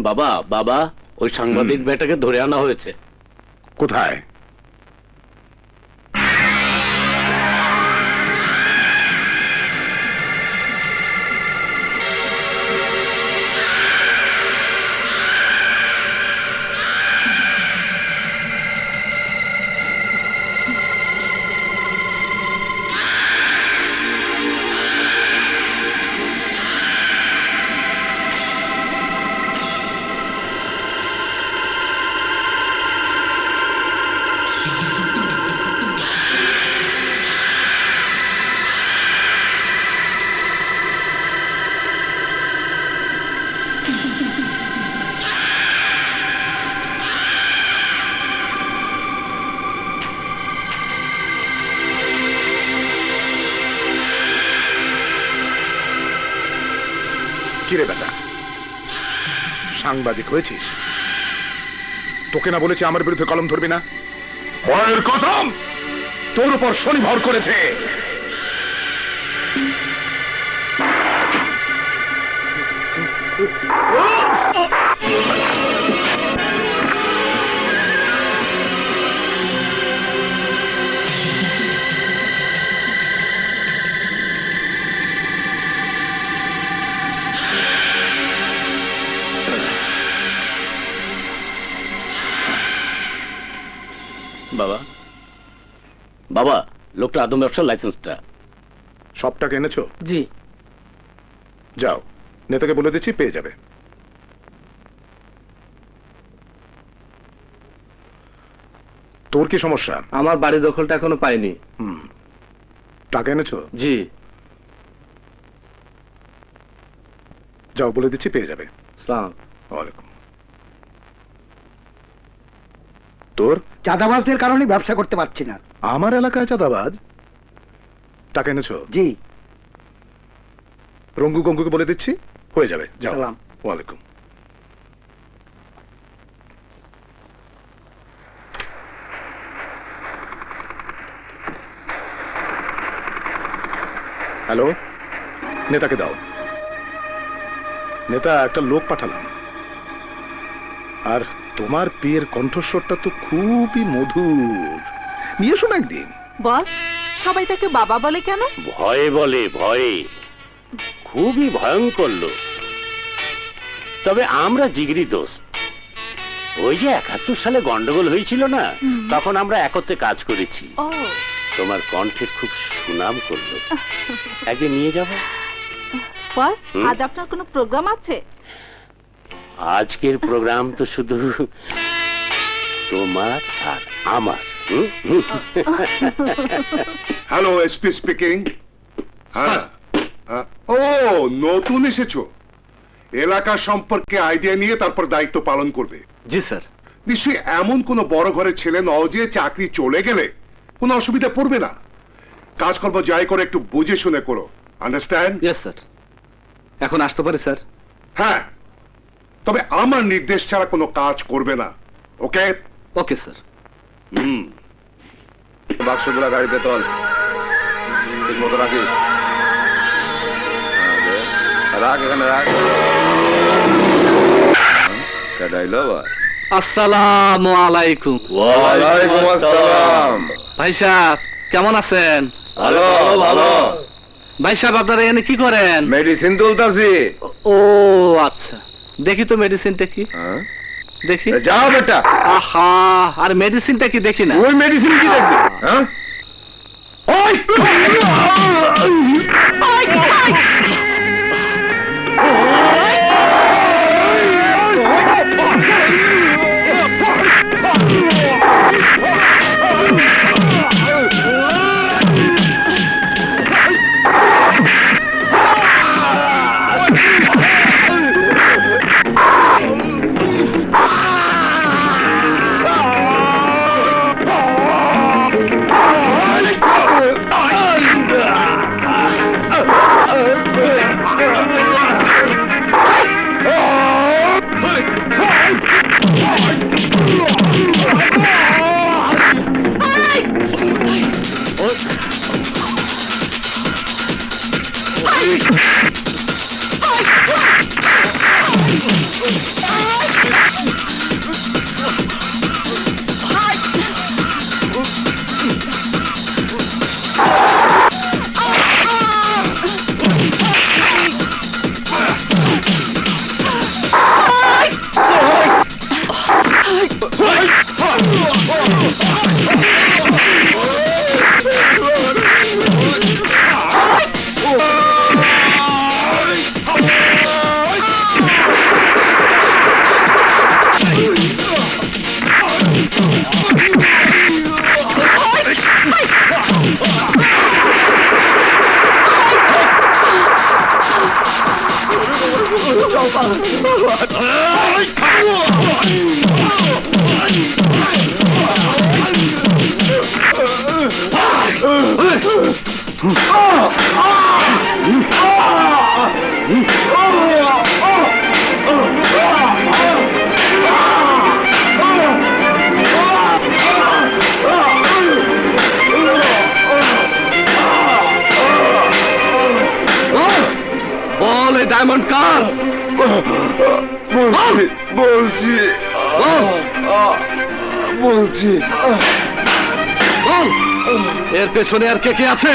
বাবা বাবা, ওই সাংবাদিক বেটাকে ধরে আনা হয়েছে। কোথায়? কিরে বেটা, সাংবাদিক হয়েছিস? তোকে না বলেছি আমার বিরুদ্ধে কলম ধরবি না? ভয়ের কসম, তোর উপর শনি ভর করেছে। বাবা বাবা, লোকটা আদম ব্যবসার লাইসেন্সটা। সবটাকে এনেছো? জি। যাও, নেতাকে বলে দিচ্ছি, পেয়ে যাবে। তোর কি সমস্যা? আমার বাড়ি দখলটা এখনো পাইনি। টাকা এনেছো? জি। যাও, বলে দিচ্ছি, পেয়ে যাবে। সালাম। ওয়ালাইকুম। তোর? চাঁদাবাজদের কারণে ব্যবসা করতে পারছি না। আমার এলাকায় চাঁদাবাজ? টাকা এনেছো? জি। রঙ্গু গঙ্গুকে বলে দিচ্ছি, হয়ে যাবে। যাও। সালাম। ওয়ালাইকুম। হ্যালো, নেতাকে দাও। নেতা, একটা লোক পাঠালাম। আর তোমার বিয়ের কণ্ঠস্বরটা তো খুবই মধুর, নিয়ে এসো না একদিন। বস, সবাই তাকে বাবা বলে কেন? ভয়ে বলে, ভয়ে। খুবই ভয়ঙ্কর লোক। তবে আমরা জিগরি দোস্ত। ওই যে 71 সালে গন্ডগোল হয়েছিল না, তখন আমরা একত্রে কাজ করেছি। ও, তোমার কণ্ঠের খুব সুনাম করলো। একদিন নিয়ে যাব। বস, আজ আপনার কোনো প্রোগ্রাম আছে? আজকের প্রোগ্রাম তো শুধু তোমার আর আমার। Hello, SP speaking. হ্যাঁ। ও, নতুন এসেছো? এলাকা সম্পর্কে আইডিয়া নিয়ে তারপর দায়িত্ব পালন করবে। জি স্যার। নিশ্চয়ই এমন কোন বড় ঘরের ছেলে নও যে চাকরি চলে গেলে কোনো অসুবিধা পড়বে না। কাজকর্ম যাই করে একটু বুঝে শুনে করো। আন্ডারস্ট্যান্ড? Yes sir. এখন আসতে পারি স্যার? হ্যাঁ, তবে আমার নির্দেশ ছাড়া কোনো কাজ করবে না। ওকে? Okay sir. বাক্সগুলা গাড়িতে তোল, ঠিক মতো রাখিস। রাখ, এখানে রাখ। আসসালামু আলাইকুম। ওয়ালাইকুম আসসালাম। ভাই সাহেব, কেমন আছেন? ভালো ভালো। ভাই সাহেব, আপনারা এখানে কি করেন? মেডিসিন তুলতাছি। ও আচ্ছা, দেখি তো মেডিসিনটা কি। দেখি। যাও বেটা। আহা, আর মেডিসিনটা কি দেখি না। ওই মেডিসিন কি দেখবি? হ্যাঁ, ওই বলে ডায়মন্ড কার? বলছি বলছি বল, এর পেছনে আর কে কে আছে?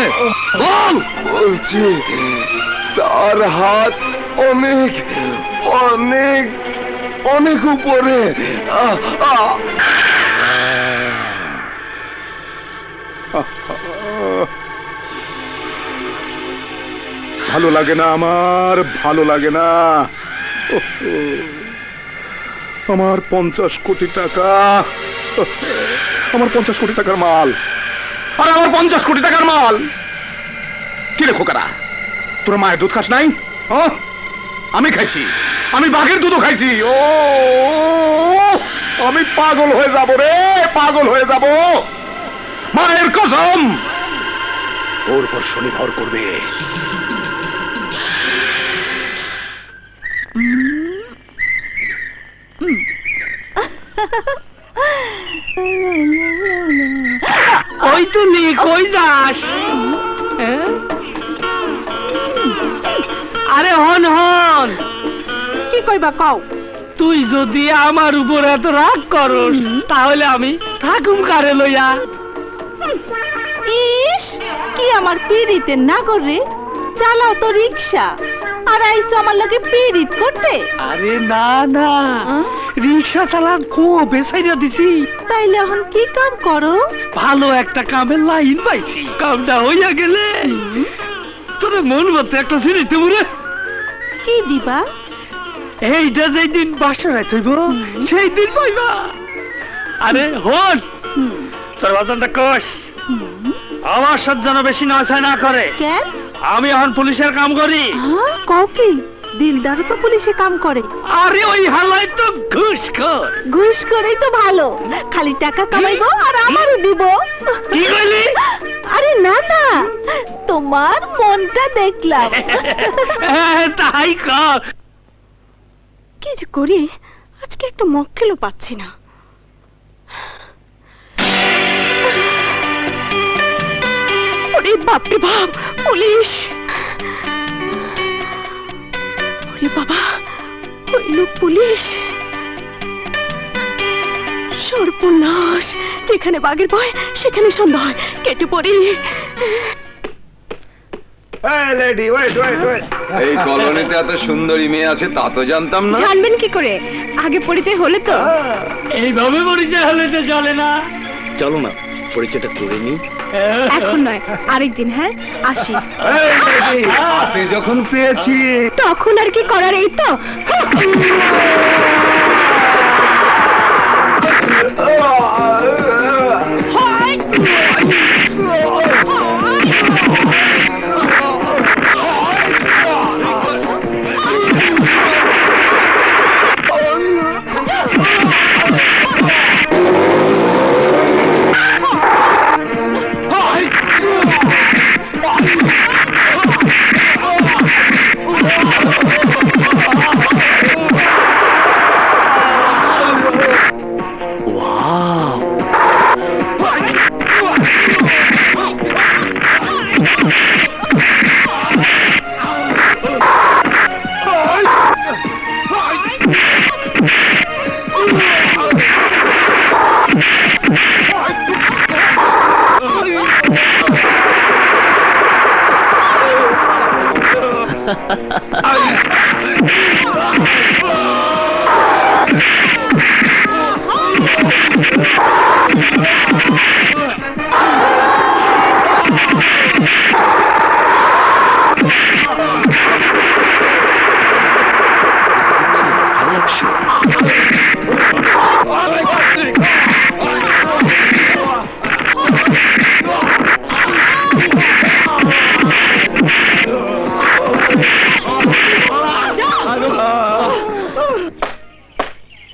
বল। বলছি তার হাত অনেক অনেক অনেক উপরে। ভালো লাগে না, আমার ভালো লাগে না। আমার 50 কোটি টাকা, আমার 50 কোটি টাকার মাল, আর আমার 50 কোটি টাকার মাল। কি রে খোকারা, তোর মায়ের দুধ খাস নাই? আমি খাইছি, আমি বাঘের দুধও খাইছি। ও আমি পাগল হয়ে যাব রে, পাগল হয়ে যাব। মায়ের কসম, ওর পর শনি ভর করবে। ওই তুলি কই যাস? আরে হন হন, কি কইবা কও? তুই যদি আমার উপর এত রাগ করস তাহলে আমি থাকুম কারে লইয়া। ইস, কি আমার পিড়িতে না করে চালাও তো রিক্সা আর আইসো আমার লগে পিড়িত করতে। আরে না না, রিক্সা চালান খুব বেসাইয়া দিছি। তাইলে এখন কি কাম করো? ভালো একটা কামের লাইন পাইছি, কামটা হইয়া গেলে তোরে মন মতো একটা জিনিস দেবো রে। কি দিবা? এইটা যেই দিন বাসায় থইব সেই দিন পাইবা। আরে হন, তোর বাজানটা কষ আমার সাথে যেন বেশি নয় না করে। কেন? আমি এখন পুলিশের কাম করি। কও কি? দিলদারও তো পুলিশে কাম করে। আরে ওই হালাই তো ঘুষখোর। ঘুষ করেই তো ভালো, খালি টাকা কামাইবো আর আমারও দিব। কি কইলি? আরে না না, তোমার মনটা দেখলাম। তাই কর। কি যে করি, আজকে একটা মক্কেলও পাচ্ছি না। ওরে বাপরে বাপ, পুলিশ! ওরে বাবা, ওই লোক পুলিশ! সর্বনাশ, যেখানে বাঘের ভয় সেখানে সন্ধ্যা হয়, কেটে পড়ি। এই কলোনিতে এত সুন্দরী মেয়ে আছে তা তো জানতাম না। জানবেন কি করে? আগে পরিচয় হলে তো। এইভাবে পরিচয় হলে তো চলে না। চলো না পরিচয়টা করে নি। এখন নয়, আরেকদিন। হ্যাঁ, আসি। হাতে যখন পেয়েছি তখন আর কি করার, এই তো।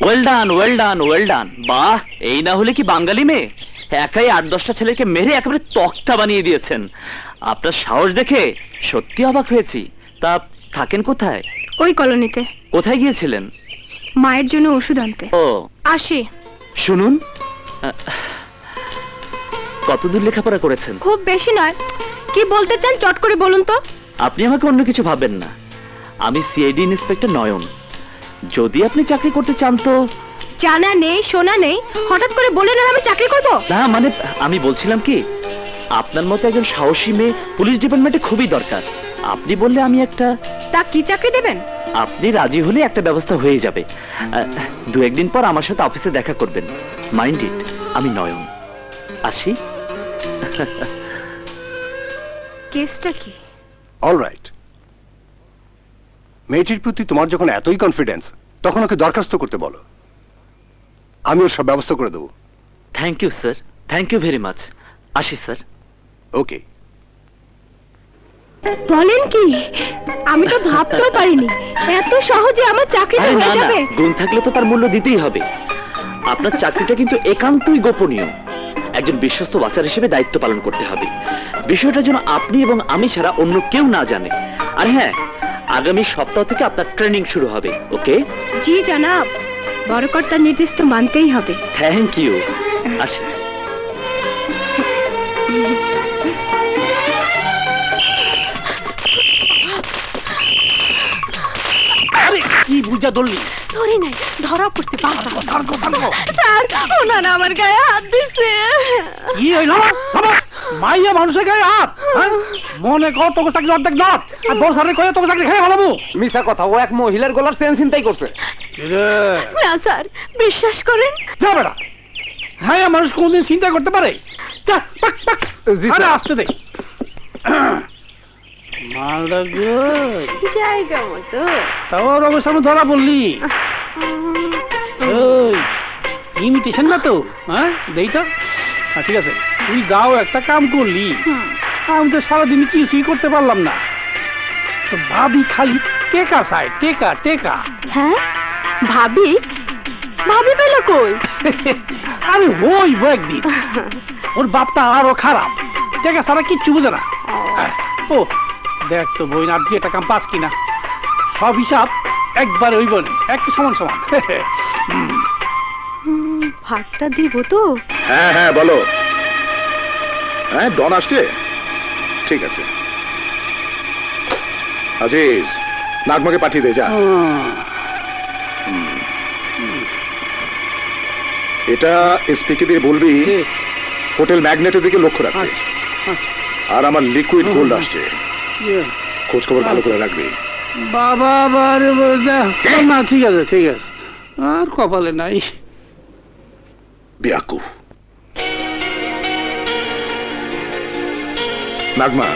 Well done, well done, well done. বাহ, এই না হলে কি বাঙালি মেয়ে, একাই 8-10টা ছেলেকে মেরে একেবারে তক্তা বানিয়ে দিয়েছেন। আপনার সাহস দেখে সত্যি অবাক হয়েছি। তা থাকেন কোথায়? ওই কলোনিতে। কোথায় গিয়েছিলেন? মায়ের জন্য ওষুধ আনতে। ও আসি। শুনুন, কতদূর লেখাপড়া করেছেন? খুব বেশি নয়। কি বলতে চান চট করে বলুন তো। আপনি আমাকে অন্য কিছু ভাবেন না, আমি সিআইডি ইন্সপেক্টর নয়ন। যদি আপনি চাকরি করতে চান তো। জানা নেই শোনা নেই, হঠাৎ করে বলেন আর আমি চাকরি করব? না মানে আমি বলছিলাম কি, আপনার মতো একজন সাহসী মেয়ে পুলিশ ডিপার্টমেন্টে খুবই দরকার। আপনি বললে আমি একটা। তা কি চাকরি দেবেন? আপনি রাজি হলে একটা ব্যবস্থা হয়ে যাবে। 2-1 দিন পর আমার সাথে অফিসে দেখা করবেন। মাইন্ড ইট, আমি নয়ন। আসি। কেসটা কি? অলরাইট, মেয়েটির প্রতি তোমার যখন এতই কনফিডেন্স, তখন ওকে দরখাস্ত করতে বলো, আমি ওর সব ব্যবস্থা করে দেবো। Thank you sir, thank you very much. আসি স্যার। ওকে। বলেন কি, আমি তো ভাবতেও পারিনি এত সহজে আমার চাকরিটা আরে না হয়ে না, যাবে। গুণ থাকলে তো তার মূল্য দিতেই হবে। আপনার চাকরিটা কিন্তু একান্তই গোপনীয়। একজন বিশ্বস্ত ওয়াচার হিসেবে দায়িত্ব পালন করতে হবে। বিষয়টা যেন আপনি এবং আমি ছাড়া অন্য কেউ না জানে। আর হ্যাঁ, আগামী সপ্তাহ থেকে আপনার ট্রেনিং শুরু হবে। ওকে? জি জনাব, বড় কর্তার নির্দেশ তো মানতেই হবে। Thank you. আসি। আরে কি বুঝা ধরলি? ধরে নাই, ধরা পড়তে পারতাম। থামো, থামো। স্যার, ওনারা আমার গায়ে হাত দিছে। কি হইল? থামো। মাইয়া মানুষের গায়ে হাত, হ্যাঁ? মনে কর তোকে চাকরি অর্ধেক নট, আর বড় স্যারের কয়ে তোকে চাকরি খেয়ে ভালাবো। মিছা কথা, ও এক মহিলার গলার চেন ছিনতাই করছে। না স্যার, বিশ্বাস করেন। যা বেটা, মাইয়া মানুষ কোনদিন চিন্তা করতে পারে? যা, পাক, পাক। জি, আরে স্যার। আসতে দে। মালদা গুড। জায়গা মতো। তাও রমেশ সামনে ধরা বললি? ওই ইমিটেশন না তো, হ্যাঁ? দেই তো। হ্যাঁ, ঠিক আছে, তুই যাও, একটা কাম করলি। আমি তো সারাদিন কিছুই করতে পারলাম না। তো ভাবি খালি টেকা চাই, টেকা টেকা। হ্যাঁ, ভাবি? ভাবি পেল কই? আরে হইব একদিন। ওর বাপটা আরো খারাপ, টেকা ছাড়া কিচ্ছু বুঝে না। ও দেখ তো বই না, আপনি একটা কাম পাস কিনা, সব হিসাব একবার হইব না, এক সমান সমান। ভাতটা দিব তো? হ্যাঁ হ্যাঁ বলো। হ্যাঁ, ডন আসছে, ঠিক আছে। আজিজ, নাগমাকে পাঠিয়ে দে, যা। এটা এসপিকে দিয়ে বলবি হোটেল ম্যাগনেটের দিকে লক্ষ্য রাখবে। আর আমার লিকুইড গোল্ড আসছে, খোঁজ খবর ভালো করে রাখবি। বাবা বারে না, ঠিক আছে ঠিক আছে, আর কপালে নাই। বিয়াকু নাগমা,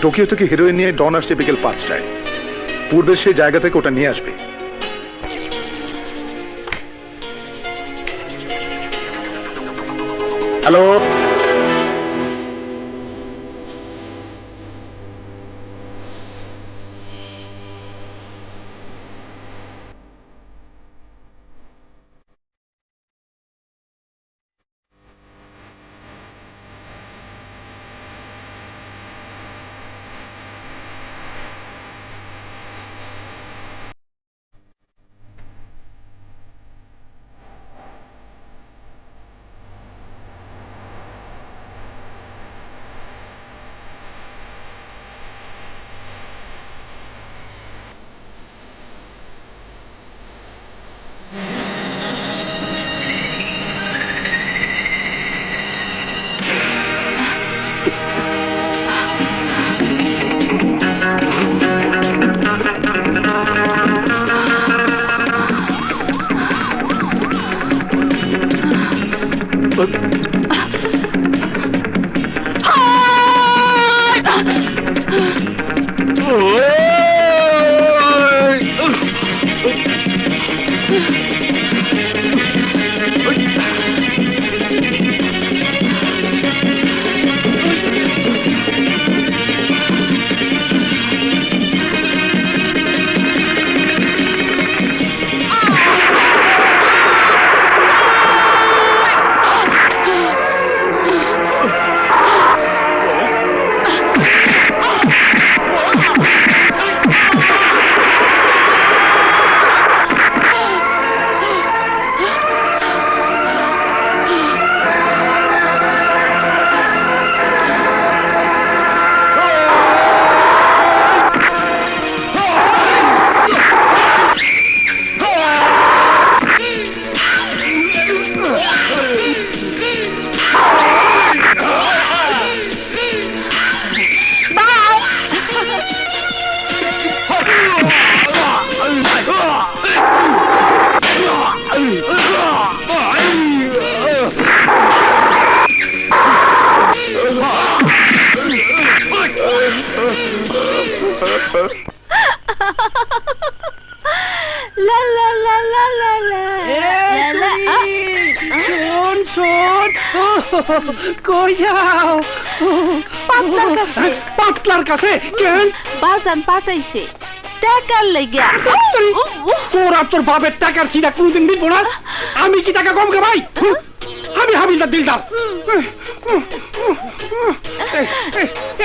টোকিও থেকে হিরোইন নিয়ে ডন আসছে বিকেল 5টায়। পূর্বের সেই জায়গা থেকে ওটা নিয়ে আসবে। হ্যালো, কই যাও? পাতলার কাছে। পাতলার কাছে কেন? বাজান পাঠাইছে টাকার লেগে। তোর আর তোর বাপের টাকার চিনা কোনদিন দিব না। আমি কি টাকা কম ভাই? আমি হাবিলদার দিলদার।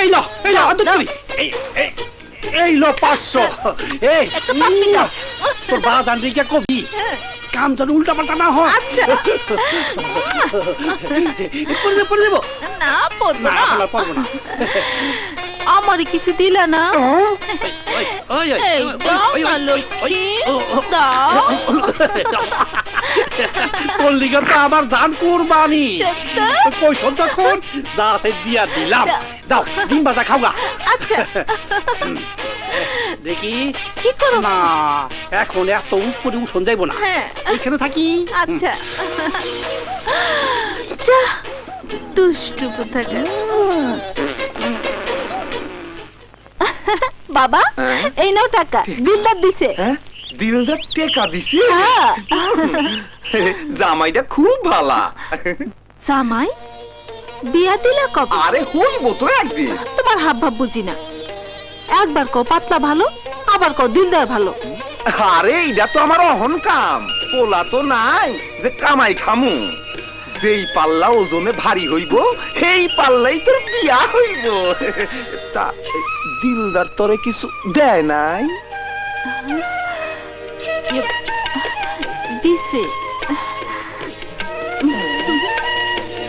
এই লো আদর করি। এই লো 500। এই একটা পাপ্পি দাও। তোর বাজান দিকে কবি কাম যেন উল্টা পাল্টা না হয়। আচ্ছা। পরে দেবো না পড়বো না, না। এখন আর পারবো না। আমারে কিছু দিলা না? ওই, এই দাও না লক্ষ্মী, দাও। তোর লিগে তো আমার জান কুরবানি। সত্য? কই তখন যা আছে দিয়া দিলাম। দাও ডিম ভাজা খাওয়া। আচ্ছা। দেখি কি করো? না এখন এত উপরে উঠন যাইব না। হ্যাঁ। এখানে থাকি। আচ্ছা। যা দুষ্টু কোথাকার। বাবা এই নাও টাকা, দিলদার দিছে। দিলদার টেকা দিছি। হ্যাঁ। জামাইটা খুব ভালা। জামাই বিয়া দিলা কবে? আরে হইব তো একদিন। তোমার হাব ভাব বুঝি না। একবার কও পাতলা ভালো, আবার কও দিলদার ভালো। আরে এইটা তো আমার অহন কাম। পোলা তো নাই যে কামাই খামু। যেই পাল্লা ওজনে ভারী হইব সেই পাল্লাই তোর বিয়া হইব। তা দিলদার তোরে কিছু দেয় নাই? দিছে।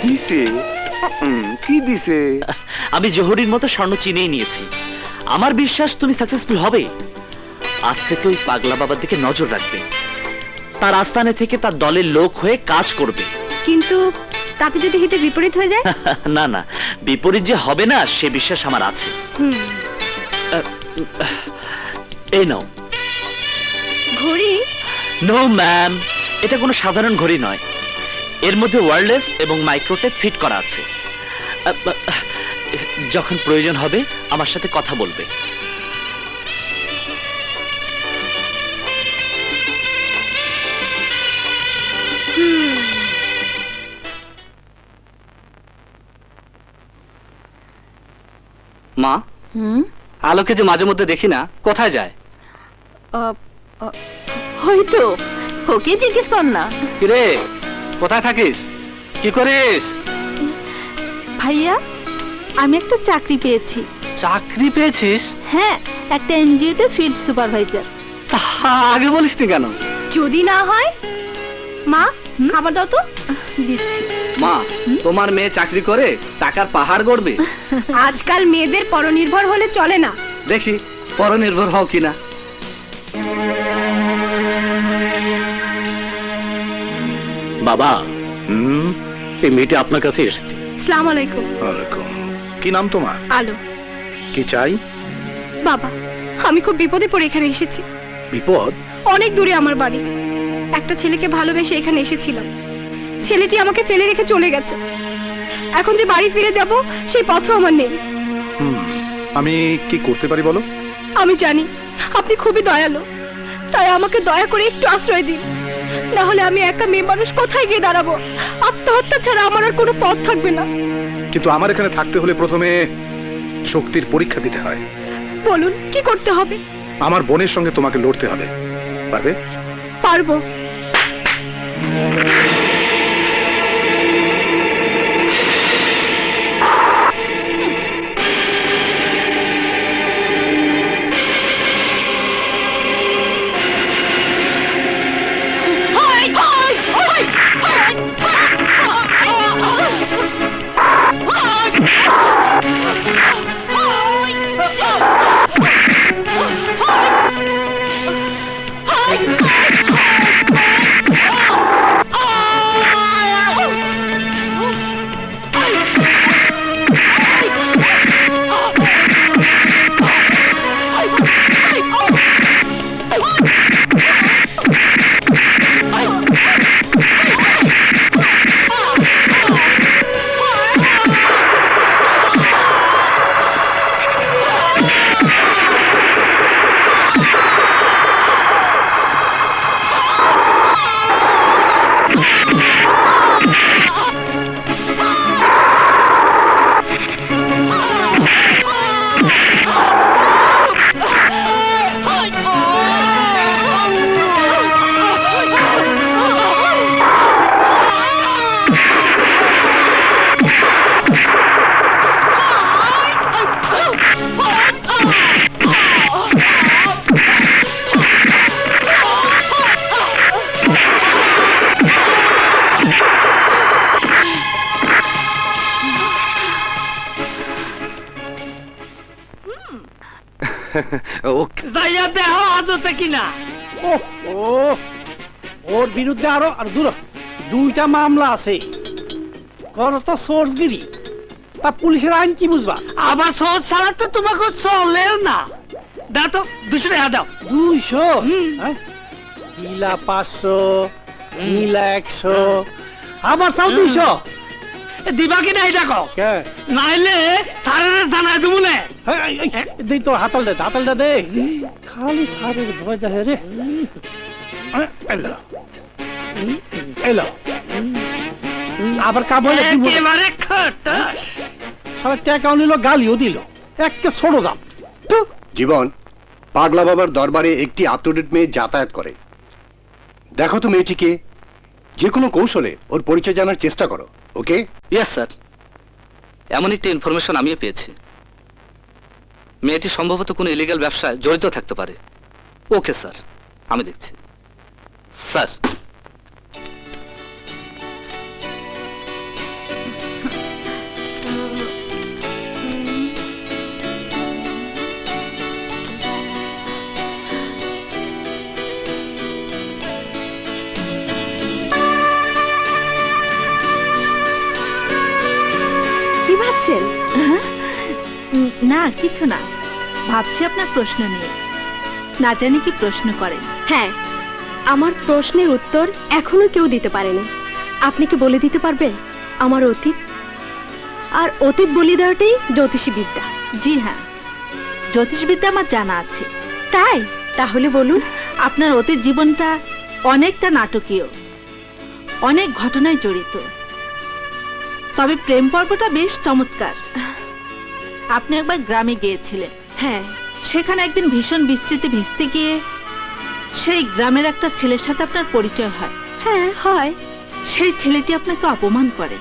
দিছে? কি দিছে? আমি জোহরির মতো স্বর্ণ চিনেই নিয়েছি। আমার বিশ্বাস তুমি সাকসেসফুল হবে। আজ থেকে ওই পাগলা বাবার দিকে নজর রাখবে, তার আস্তানে থেকে তার দলের লোক হয়ে কাজ করবে। কিন্তু তাতে যদি হিতে বিপরীত হয়ে যায়? না না, বিপরীত যে হবে না সে বিশ্বাস আমার আছে। এই নাও। ঘড়ি? নো ম্যাম, এটা কোনো সাধারণ ঘড়ি নয়। এর মধ্যে ওয়্যারলেস এবং মাইক্রোটেপ ফিট করা আছে। যখন প্রয়োজন হবে আমার সাথে কথা বলবে। মা, আলোকে যে মাঝে মধ্যে দেখি না, কোথায় যায়? হয়তো ওকে জিজ্ঞেস কর না। কিরে, কোথায় থাকিস? কি করিস? ভাইয়া আমি একটা চাকরি পেয়েছি। চাকরি পেয়েছিস? হ্যাঁ, একটা এনজিওতে ফিল্ড সুপারভাইজার। তা আগে বলিসনি কেন? যদি না হয়? মা খাবার দাও তো। দিচ্ছি। মা, তোমার মেয়ে চাকরি করে টাকার পাহাড় গড়বে। আজকাল মেয়েদের পরনির্ভর হলে চলে না। দেখি পরনির্ভর হও কিনা। বাবা এই মেয়েটা আপনার কাছে এসেছে। আসসালামু আলাইকুম। কি নাম তোমার? আলো। কি চাই? বাবা আমি খুব বিপদে পড়ে এখানে এসেছি। বিপদ? অনেক দূরে আমার বাড়ি। একটা ছেলেকে ভালোবেসে এখানে এসেছিলাম। ছেলেটি আমাকে ফেলে রেখে চলে গেছে। এখন যে বাড়ি ফিরে যাব সেই পথও আমার নেই। আমি কি করতে পারি বলো? আমি জানি আপনি খুবই দয়ালু, তাই আমাকে দয়া করে একটু আশ্রয় দিন। না হলে আমি একা মেয়ে মানুষ কোথায় গিয়ে দাঁড়াবো? আত্মহত্যা ছাড়া আমার আর কোনো পথ থাকবে না। কিন্তু আমার এখানে থাকতে হলে প্রথমে শক্তির পরীক্ষা দিতে হয়। বলুন কি করতে হবে? আমার বোনের সঙ্গে তোমাকে লড়তে হবে। পারবে? পারবো। ওকে যাইয়া দেহ আদতে কিনা। ও ও ওর বিরুদ্ধে আরো আর দূর 2টা মামলা আছে। কোন তো সোর্সগিরি, তা পুলিশের আইন কি বুঝবা? আবার সোর্স ছাড়া তো তোমাকে চলেও না। দাও তো 200 টাকা দাও। 200? নীলা 500, নীলা 100, আবার চাও 200। দিবা কি নাই দেখো, নাইলে সারের জানাই দেবো না। দেই তো হাতালটা দে, খালি সারের ভয় দেখে রে। এলো আবার কাবলে একেবারে খটাস। সারা টাকাও নিল, গালিও দিল, একে ছোড়ো দাম। জীবন, পাগলা বাবার দরবারে একটি আপটুডেট মেয়ে যাতায়াত করে। দেখো তো মেয়েটিকে, যে কোনো কৌশলে ওর পরিচয় জানার চেষ্টা করো। ওকে? ইয়েস স্যার, এমন একটা ইনফরমেশন আমিও পেয়েছি। মেয়েটি সম্ভবত কোনো ইলিগাল ব্যবসায় জড়িত থাকতে পারে। ওকে স্যার, আমি দেখছি। স্যার, কি ভাবছেন? না কিছু না, ভাবছি আপনার প্রশ্ন নিয়ে। না জানি কি প্রশ্ন করেন। হ্যাঁ, আমার প্রশ্নের উত্তর এখনো কেউ দিতে পারেনি। আপনি কি বলে দিতে পারবেন আমার অতীত? আর অতীত বলে দেওয়াটাই জ্যোতিষী বিদ্যা। জি হ্যাঁ, জ্যোতিষবিদ্যা আমার জানা আছে। তাই? তাহলে বলুন। আপনার অতীত জীবনটা অনেকটা নাটকীয়, অনেক ঘটনায় জড়িত, তবে প্রেম পর্বটা বেশ চমৎকার। আপনি একবার গ্রামে গিয়েছিলেন। হ্যাঁ, সেখানে একদিন ভীষণ বৃষ্টিতে ভিজতে গিয়ে সেই গ্রামের একটা ছেলের সাথে আপনার পরিচয় হয়। হ্যাঁ হয়। সেই ছেলেটি আপনাকে অপমান করে।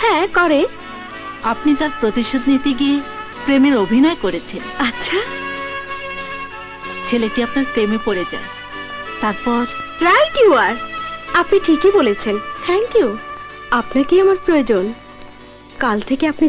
হ্যাঁ করে। আপনি তার প্রতিশোধ নিতে গিয়ে প্রেমের অভিনয় করেছেন। আচ্ছা। ছেলেটি আপনার প্রেমে পড়ে যায়। তারপর? Right you are. আপনি ঠিকই বলেছেন। Thank you. আপনাকেই আমার প্রয়োজন। কাল থেকে আপনি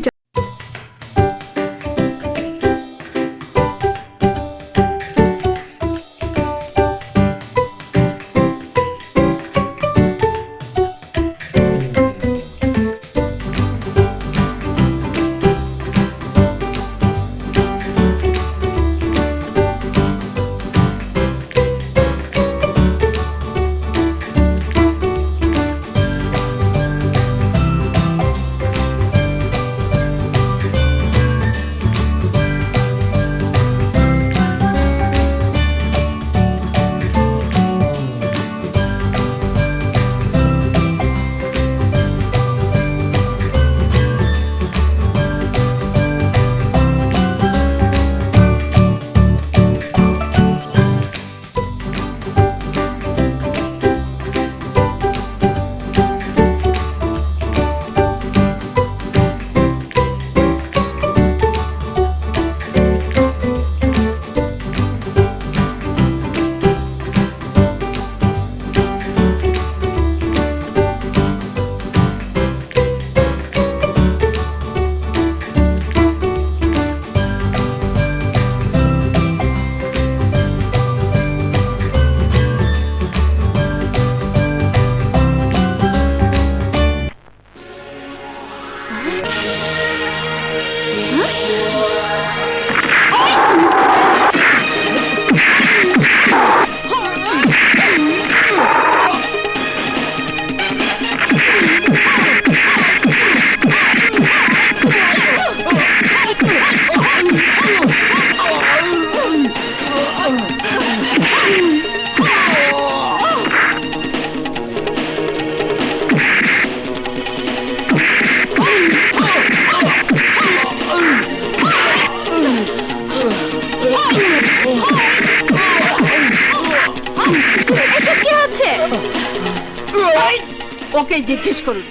ওকে জিজ্ঞেস করুন,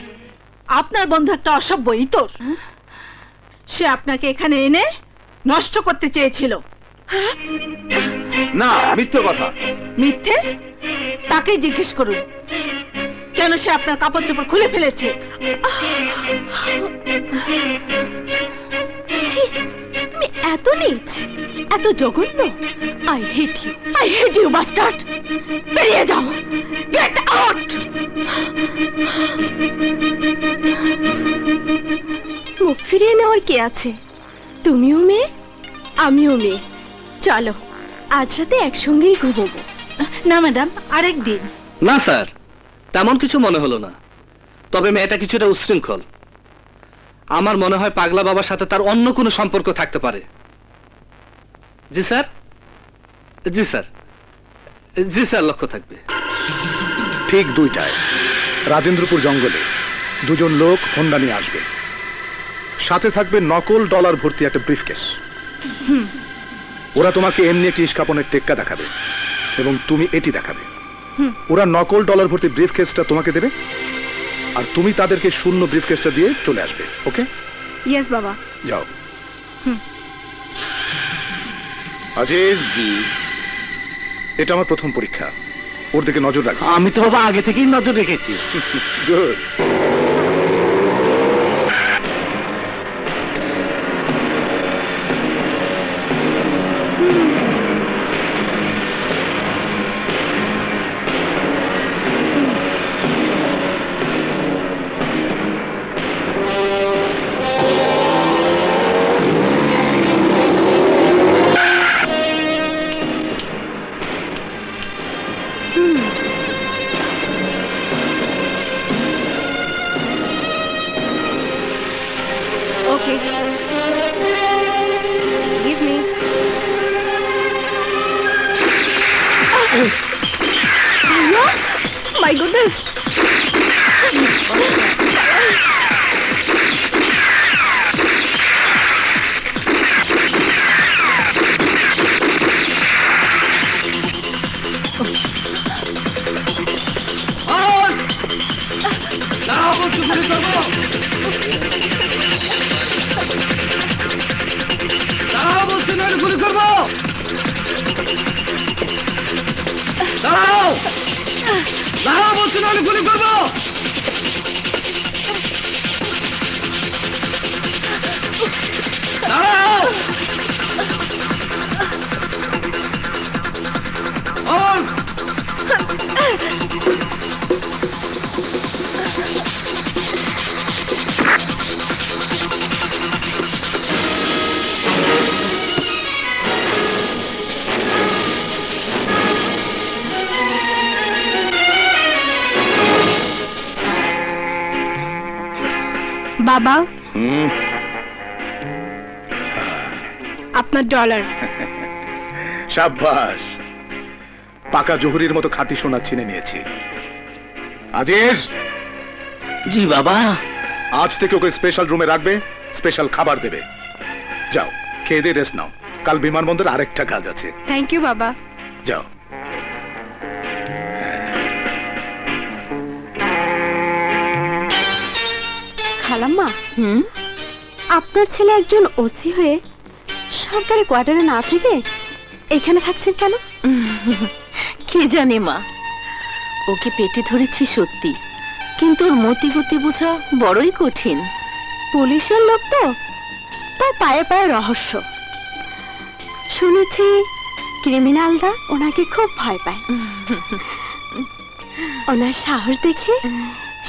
আপনার বন্ধু একটা অসভ্য ইতর। সে আপনাকে এখানে এনে নষ্ট করতে চেয়েছিল। না, মিথ্যে কথা। মিথ্যে? তাকেই জিজ্ঞেস করুন কেন সে আপনার কাপড় চোপড় খুলে ফেলেছে। ছি, তুমি এত নিচ, এত জঘন্য। I hate you bastard. বেরিয়ে যাও, গেট আউট। মুখ ফিরিয়ে নেওয়ার কি আছে? তুমিও মেয়ে, আমিও মেয়ে। চলো আজ রাতে একসঙ্গেই ঘুমোবো। না ম্যাডাম, আরেক দিন। না স্যার, তেমন কিছু মনে হলো না। তবে মেয়েটা কিছুটা উচ্ছৃঙ্খল। আমার মনে হয় পাগলা বাবার সাথে তার অন্য কোনো সম্পর্ক থাকতে পারে। জি স্যার, জি স্যার, জি স্যার, লক্ষ্য থাকবে। ঠিক 2টায় রাজেন্দ্রপুর জঙ্গলে দুজন লোক হোন্ডা নিয়ে আসবে। সাথে থাকবে নকল ডলার ভর্তি একটা ব্রিফকেস। ওরা তোমাকে এমনি একটি ইস্কাপনের টেক্কা দেখাবে এবং তুমি এটি দেখাবে। ওরা নকল ডলার ভর্তি ব্রিফকেসটা তোমাকে দেবে আর তুমি তাদেরকে শূন্য ব্রিফকেসটা দিয়ে চলে আসবে। ওকে? ইয়েস বাবা। যাও। আজিজ, এটা আমার প্রথম পরীক্ষা, ওর দিকে নজর রাখো। আমি তো বাবা আগে থেকেই নজর রেখেছি। Good. Okay. Give me. My goodness. বাবা, আপনার ডলার। সাব্বাস, পাকা জহুরির মতো খাঁটি সোনা চিনে নিয়েছি। আজিজ, জি বাবা। আজ থেকে ওকে স্পেশাল রুমে রাখবে, স্পেশাল খাবার দেবে। যাও, খেয়ে দিয়ে রেস্ট নাও, কাল বিমানবন্দরে আরেকটা কাজ আছে। থ্যাংক ইউ বাবা। যাও। খালাম্মা, আপনার ছেলে একজন ওসি হয়ে সরকারি কোয়ার্টারে না থেকে এখানে থাকছেন কেন? কে জানে মা, ওকে পেটে ধরেছি সত্যি, কিন্তু ওর মতি গতি বোঝা বড়ই কঠিন। পুলিশের লোক তো, তার পায়ে পায়ে রহস্য। শুনেছি ক্রিমিনালরা ওনাকে খুব ভয় পায়। ওনার সাহস দেখে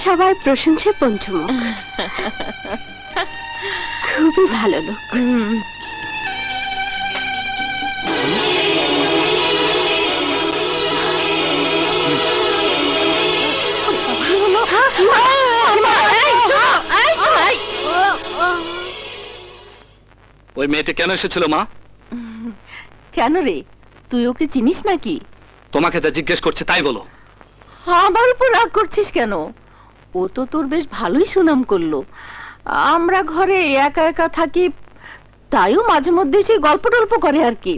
সবার প্রশংসা পঞ্চমুখ। খুবই ভালো লোক। ওই মেয়েটা কেন এসেছিল মা? কেন রে, তুই ওকে চিনিস নাকি? তোমাকে যা জিজ্ঞেস করছে তাই বলো। আমার উপর রাগ করছিস কেন? ও তো তোর বেশ ভালোই সুনাম করলো। আমরা ঘরে একা একা থাকি, তাইও মাঝে মধ্যে সে গল্প টল্প করে আর কি।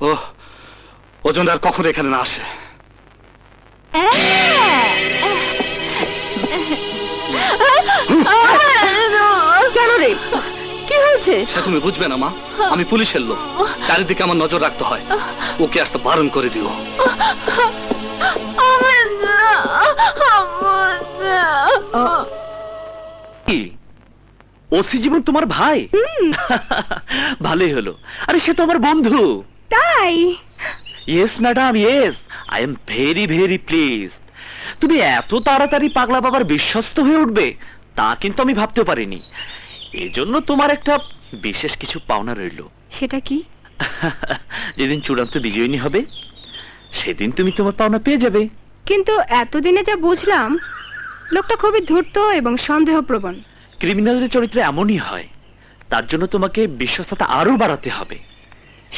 ওহ, ওজন আর কখন এখানে না আসে। কেন রে, কি হয়েছে? সে তুমি বুঝবে না মা, আমি পুলিশের লোক, চারিদিকে আমার নজর রাখতে হয়। ওকে আসতে বারণ করে দিও। ওসি জীবন তোমার ভাই? ভালোই হলো। আরে সে তো আমার বন্ধু। তাই? Yes madam, yes. I am very very pleased. তুমি এত তাড়াতাড়ি পাগলা বাবার বিশ্বস্ত হয়ে উঠবে তা কিন্তু আমি ভাবতেও পারিনি। এজন্য তোমার একটা বিশেষ কিছু পাওনা রইল। সেটা কি? যেদিন চূড়ান্ত বিজয়িনী হবে সেদিন তুমি তোমার পাওনা পেয়ে যাবে। কিন্তু এতদিনে যা বুঝলাম লোকটা খুবই ধূর্ত এবং সন্দেহপ্রবণ। ক্রিমিনালের চরিত্র এমনই হয়, তার জন্য তোমাকে বিশ্বস্ততা আরো বাড়াতে হবে।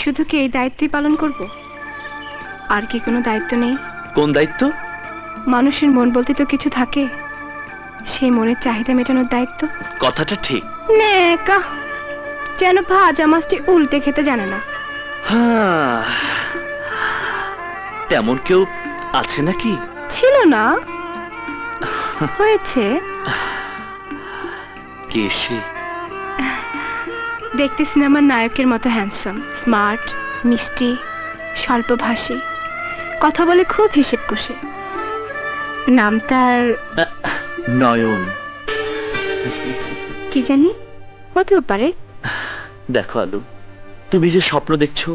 শুধু কি এই দায়িত্বই পালন করব? আর কি কোনো দায়িত্ব নেই? কোন দায়িত্ব? মানুষের মন বলতে তো কিছু থাকে, সেই মনের চাহিদা মেটানোর দায়িত্ব। কথাটা ঠিক। নেকা, যেন ভাজা মাছটি উল্টে খেতে জানে না। হ্যাঁ, তেমন কেউ আছে নাকি? ছিল না, হয়েছে। কে সে? দেখতে সিনেমার নায়কের মতো হ্যান্ডসাম, স্মার্ট, মিষ্টি, স্বল্পভাষী, কথা বলে খুব হিসেব কষে। নাম তার নয়ন। কি জানি, হতেও পারে। দেখো আলু, তুমি যে স্বপ্ন দেখছো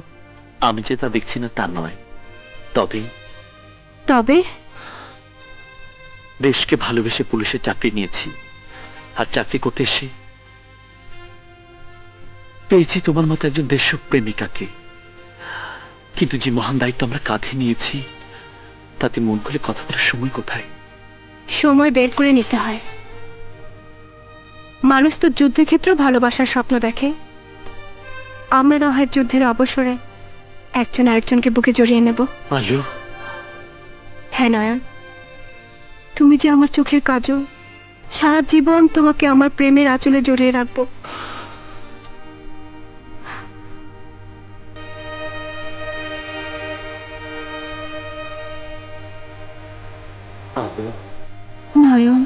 আমি যে তা দেখছি না তা নয়। তবে তবে দেশকে ভালোবেসে পুলিশে চাকরি নিয়েছি, আর চাকরি করতে এসে পেয়েছি তোমার মতো একজন দেশপ্রেমিকাকে। কিন্তু যে মহান দায়িত্ব আমরা কাঁধে নিয়েছি তাতে মন খুলে কথা বলার সময় কোথায়? সময় বের করে নিতে হয়। মানুষ তো যুদ্ধক্ষেত্রেও ভালোবাসার স্বপ্ন দেখে। আমরা না হয় যুদ্ধের অবসরে একজন আরেকজনকে বুকে জড়িয়ে নেব। আলু, হ্যাঁ নয়ন, তুমি যে আমার চোখের কাজল, সারা জীবন তোমাকে আমার প্রেমের আঁচলে জড়িয়ে রাখবো। নয়ন,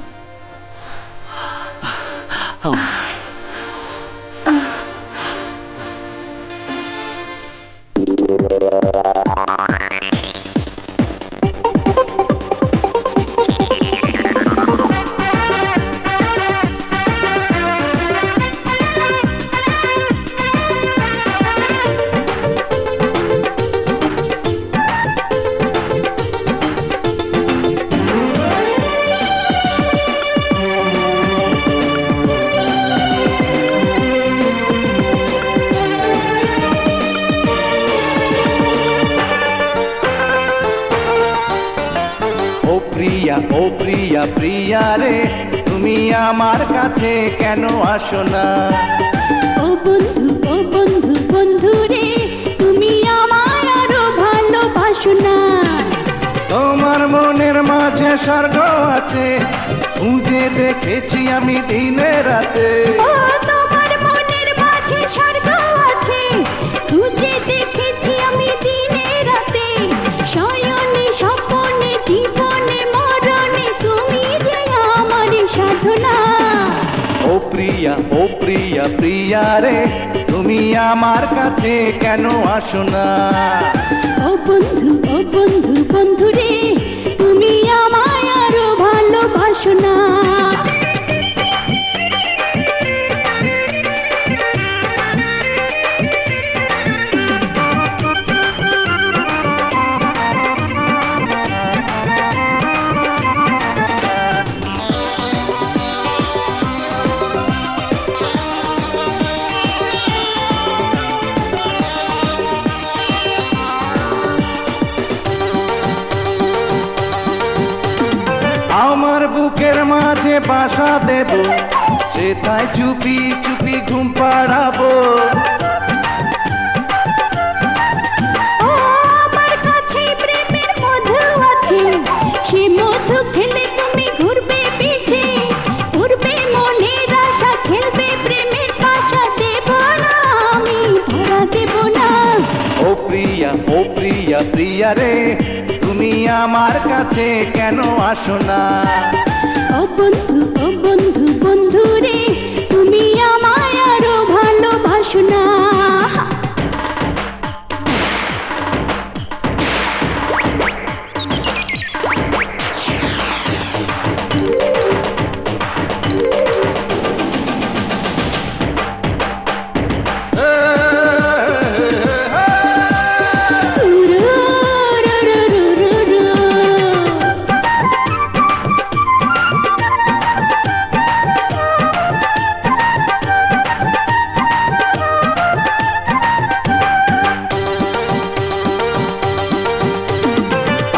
ও প্রিয়া প্রিয়া রে, তুমি আমার কাছে কেন আসো না? ও বন্ধু বন্ধু রে, তুমি আমায় আরো ভালোবাসো না? তোমার মনের মাঝে স্বর্গ আছে, খুঁজে দেখেছি আমি দিনে রাতে। ও তোমার মনের মাঝে স্বর্গ আছে, খুঁজে দেখেছি আমি দিনে রাতে। শয়নে স্বপনে জীবনে মরণে তুমি যে আমার সাধনা। ও প্রিয়া প্রিয়া রে, তুমি আমার কাছে কেন আসো না? ও বন্ধু বন্ধু রে, তুমি আমায় আরো ভালোবাসো না? আমার বুকের মাঝে বাসা দেব, সেটাই চুপি চুপি ঘুম পাড়াবো। ও আমার কাছে প্রেমের মধু আছে, সে মধু খেলে তুমি ঘুরবে পিছে, ঘুরবে মনের আশা, খেলবে প্রেমের পাশা। দেব না আমি, ধরা দেব না। ও প্রিয়া প্রিয়া রে, তুমি আমার কাছে কেন আসো না? ও বন্ধু বন্ধু রে, তুমি আমায় আরো ভালোবাসো না?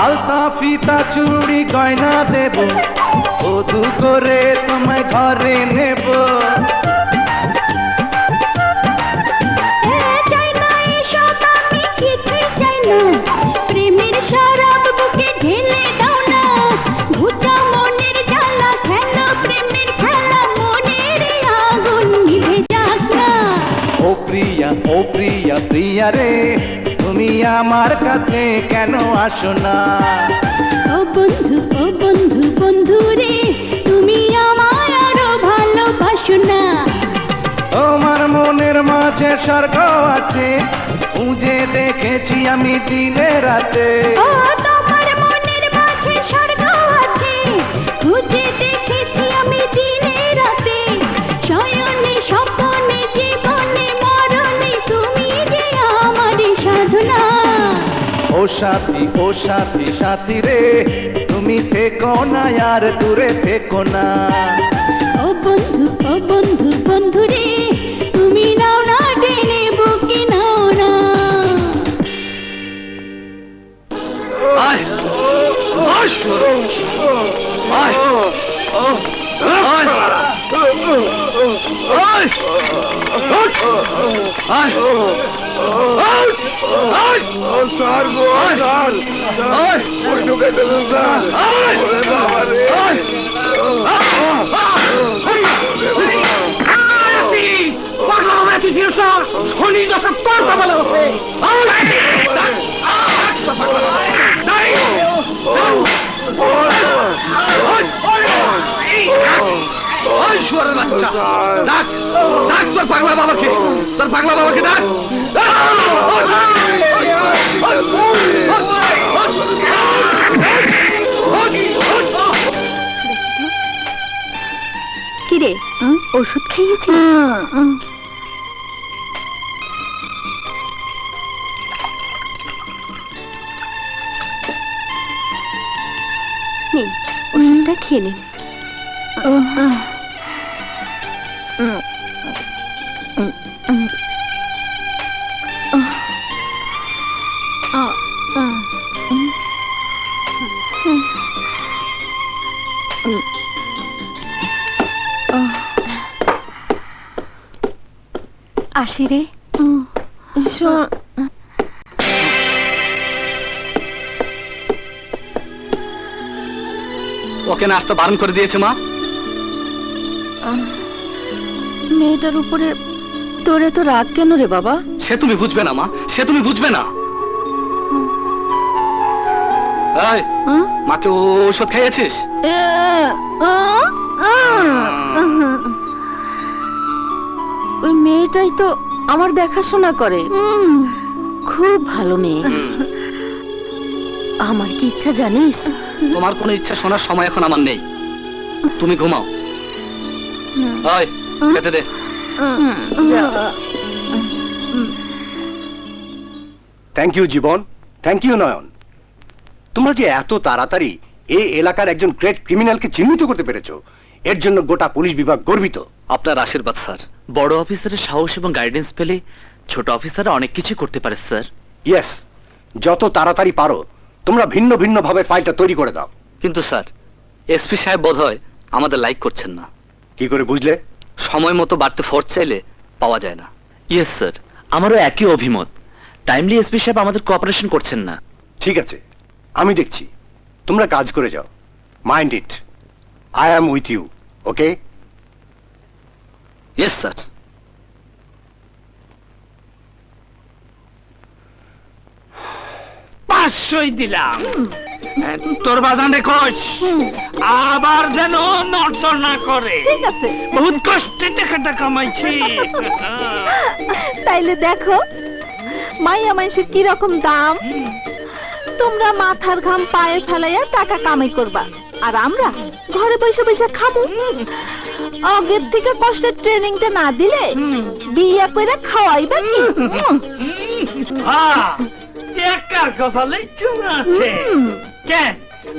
আলতা ফিতা চুড়ি গয়না দেব, বধূ করে তোমায় ঘরে নেব। চাই না এসব আমি কিছুই চাই না, প্রেমের শরাব বুকে ঢেলে দাও না, ঘুচা মনের জ্বালা খেলো প্রেমের খেলা, মনের আগুন নিভে যাক না। ও প্রিয়া প্রিয়া রে, তুমি আমার কাছে কেন আসো না? ও বন্ধু বন্ধু রে, তুমি আমায় আরো ভালোবাসো না। তোমার মনের মাঝে স্বর্গ আছে, খুঁজে দেখেছি আমি দিনে রাতে। ও তোমার মনের মাঝে স্বর্গ আছে, খুঁজে দেখেছি আমি দিনে রাতে, শয়নে স্বপ্নে জীবনে মরণে তুমি যে আমার সাধনা। ও সাথী সাথী রে, তুমি থেকো না আর দূরে থেকো না। ও বন্ধু বন্ধু রে, তুমি নাও না টেনে বুকে নাও না। আয় আয় সরে, আয় আয় আয় আয় স্যার গো স্যার, ওই ঢুকে দিলেন স্যার। ওরে বাবা রে। ডাক তোর পাগলা বাবাকে, তোর পাগলা বাবাকে ডাক। কিরে ওষুধ খেয়েছি? নিন, ওষুধটা খেয়ে নিন। আসি রে। ওকে নাস্তা বারণ করে দিয়েছে মা। মেয়েটার উপরে তোরে তো রাগ কেন রে বাবা? সে তুমি বুঝবে না মা, সে তুমি বুঝবে না। এই, মাকে ঔষধ খাইয়েছিস? ওই মেয়েটাই তো আমার দেখাশোনা করে, খুব ভালো মেয়ে। আমার কি ইচ্ছা জানিস? তোমার কোনো ইচ্ছা শোনার সময় এখন আমার নেই, তুমি ঘুমাও। ওই খেতে দে। Thank you Jibon, thank you Nayan. তোমরা যে এত তাড়াতাড়ি এই এলাকার একজন গ্রেট ক্রিমিনালকে চিহ্নিত করতে পেরেছো, এর জন্য গোটা পুলিশ বিভাগ গর্বিত। আপনার আশীর্বাদ স্যার। বড় অফিসারের সাহস এবং গাইডেন্স পেলে ছোট অফিসাররা অনেক কিছু করতে পারে স্যার। ইয়েস, যত তাড়াতাড়ি পারো তোমরা ভিন্ন ভিন্ন ভাবে ফাইলটা তৈরি করে দাও। কিন্তু স্যার, এসপি সাহেব বোধহয় আমাদের লাইক করছেন না। কি করে বুঝলে? সময় মতো বাড়তে ফোর্স চাইলে পাওয়া যায় না। ইয়েস স্যার, আমারও একই অভিমত। টাইমলি এসপি সাহেব আমাদের কোঅপারেশন করছেন না। ঠিক আছে, আমি দেখছি, তোমরা কাজ করে যাও। Mind it, I am with you, okay? Yes sir. পাঁচশোই দিলাম। তোর বাজানে কষ, আবার যেন নড়চড় না করে। ঠিক আছে, বহুত কষ্টে টাকাটা কামাইছি। তাইলে দেখো মাইয়া মানুষের কি রকম দাম। তোমরা মাথার ঘাম পায়ে ফেলাইয়া টাকা কামাই করবা, আর আমরা ঘরে বসে বসে খাবো। আগের থেকে কষ্টের ট্রেনিংটা না দিলে বিয়ে করে খাওয়াইবা কি? টাকার কপালে চুমা আছে কেন?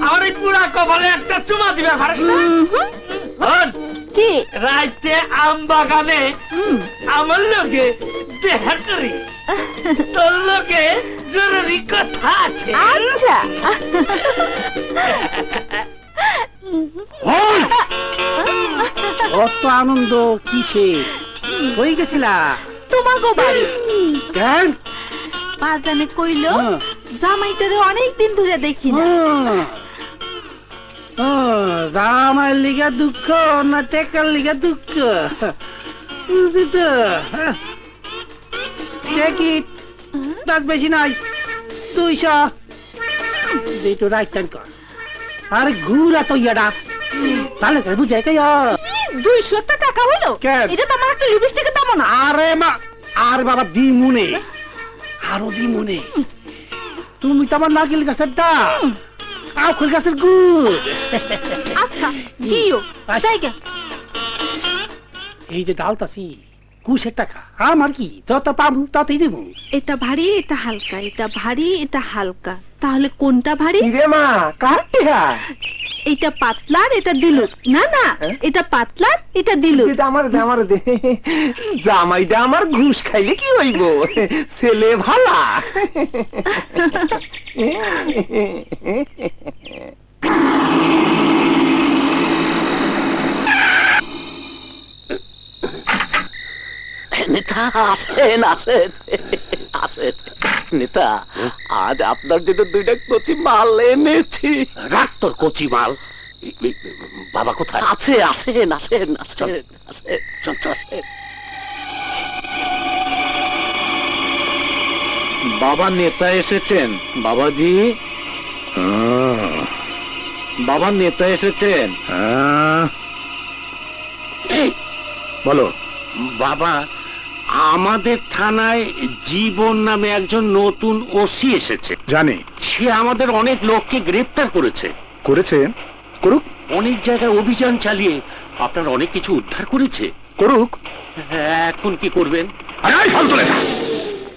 আমার এই পুরা কপালে একটা চুমা দিবে পারিস না? কি রাইতে আম বাগানে আমার লোকে দেখা করি। তোর লোকে জরুরি কথা আছে। আচ্ছা অত আনন্দ কিসে হয়ে গেছিলা? তোমাগো বাড়ি কেন? বাজানে কইল জামাইটারে অনেকদিন ধরে দেখি না। জামাইয়ের লিগা দুঃখ না টেকার লিগা দুঃখ বুঝি তো। টিকিট তার বেশি নাই, 200 দুটো রাইটান কর। আরে ঘুরা তো ইয়াডা তাহলে বুঝাই কে 200 টাকা হলো? কেন? এটা তো আমার একটা লিপস্টিকের দাম না। আরে মা, আর বাবা দিমুনে, আরো দিমুনে। তুমি তো আমার নারকেল গাছের ডাল, আখের গাছের গুড়। আচ্ছা দিও জায়গা। এই যে ডালতাছি 20 টাকা, আমার কি যত পাবো ততই দিব। এটা ভারী এটা হালকা, এটা ভারী এটা হালকা, তাহলে কোনটা ভারী? রে মা কাটিয়া এটা পাতলার এটা দিলু না না, এটা পাতলার এটা দিলু। আমার দে জামাইটা আমার ঘুষ খাইলে কি হইব, ছেলে ভালা। নেতা আসেন আসেন আসেন। নেতা, আজ আপনার জন্য 2টা কচি মাল এনেছি। রাখ তোর কচি মাল। বাবা কোথায়? আছে, আসেন আসেন আসেন আসেন। চল চল। বাবা নেতা এসেছেন। বাবাজি, বাবা নেতা এসেছেন। বলো বাবা, আমাদের থানায় জীবন নামে একজন নতুন ওসি এসেছে। জানি। সে আমাদের অনেক লোককে গ্রেফতার করেছে। করেছে, করুক অনেক জায়গায় অভিযান চালিয়ে আপনার অনেক কিছু উদ্ধার করেছে। করুক। এখন কি করবেন? আরে এই ফালতু নেতা,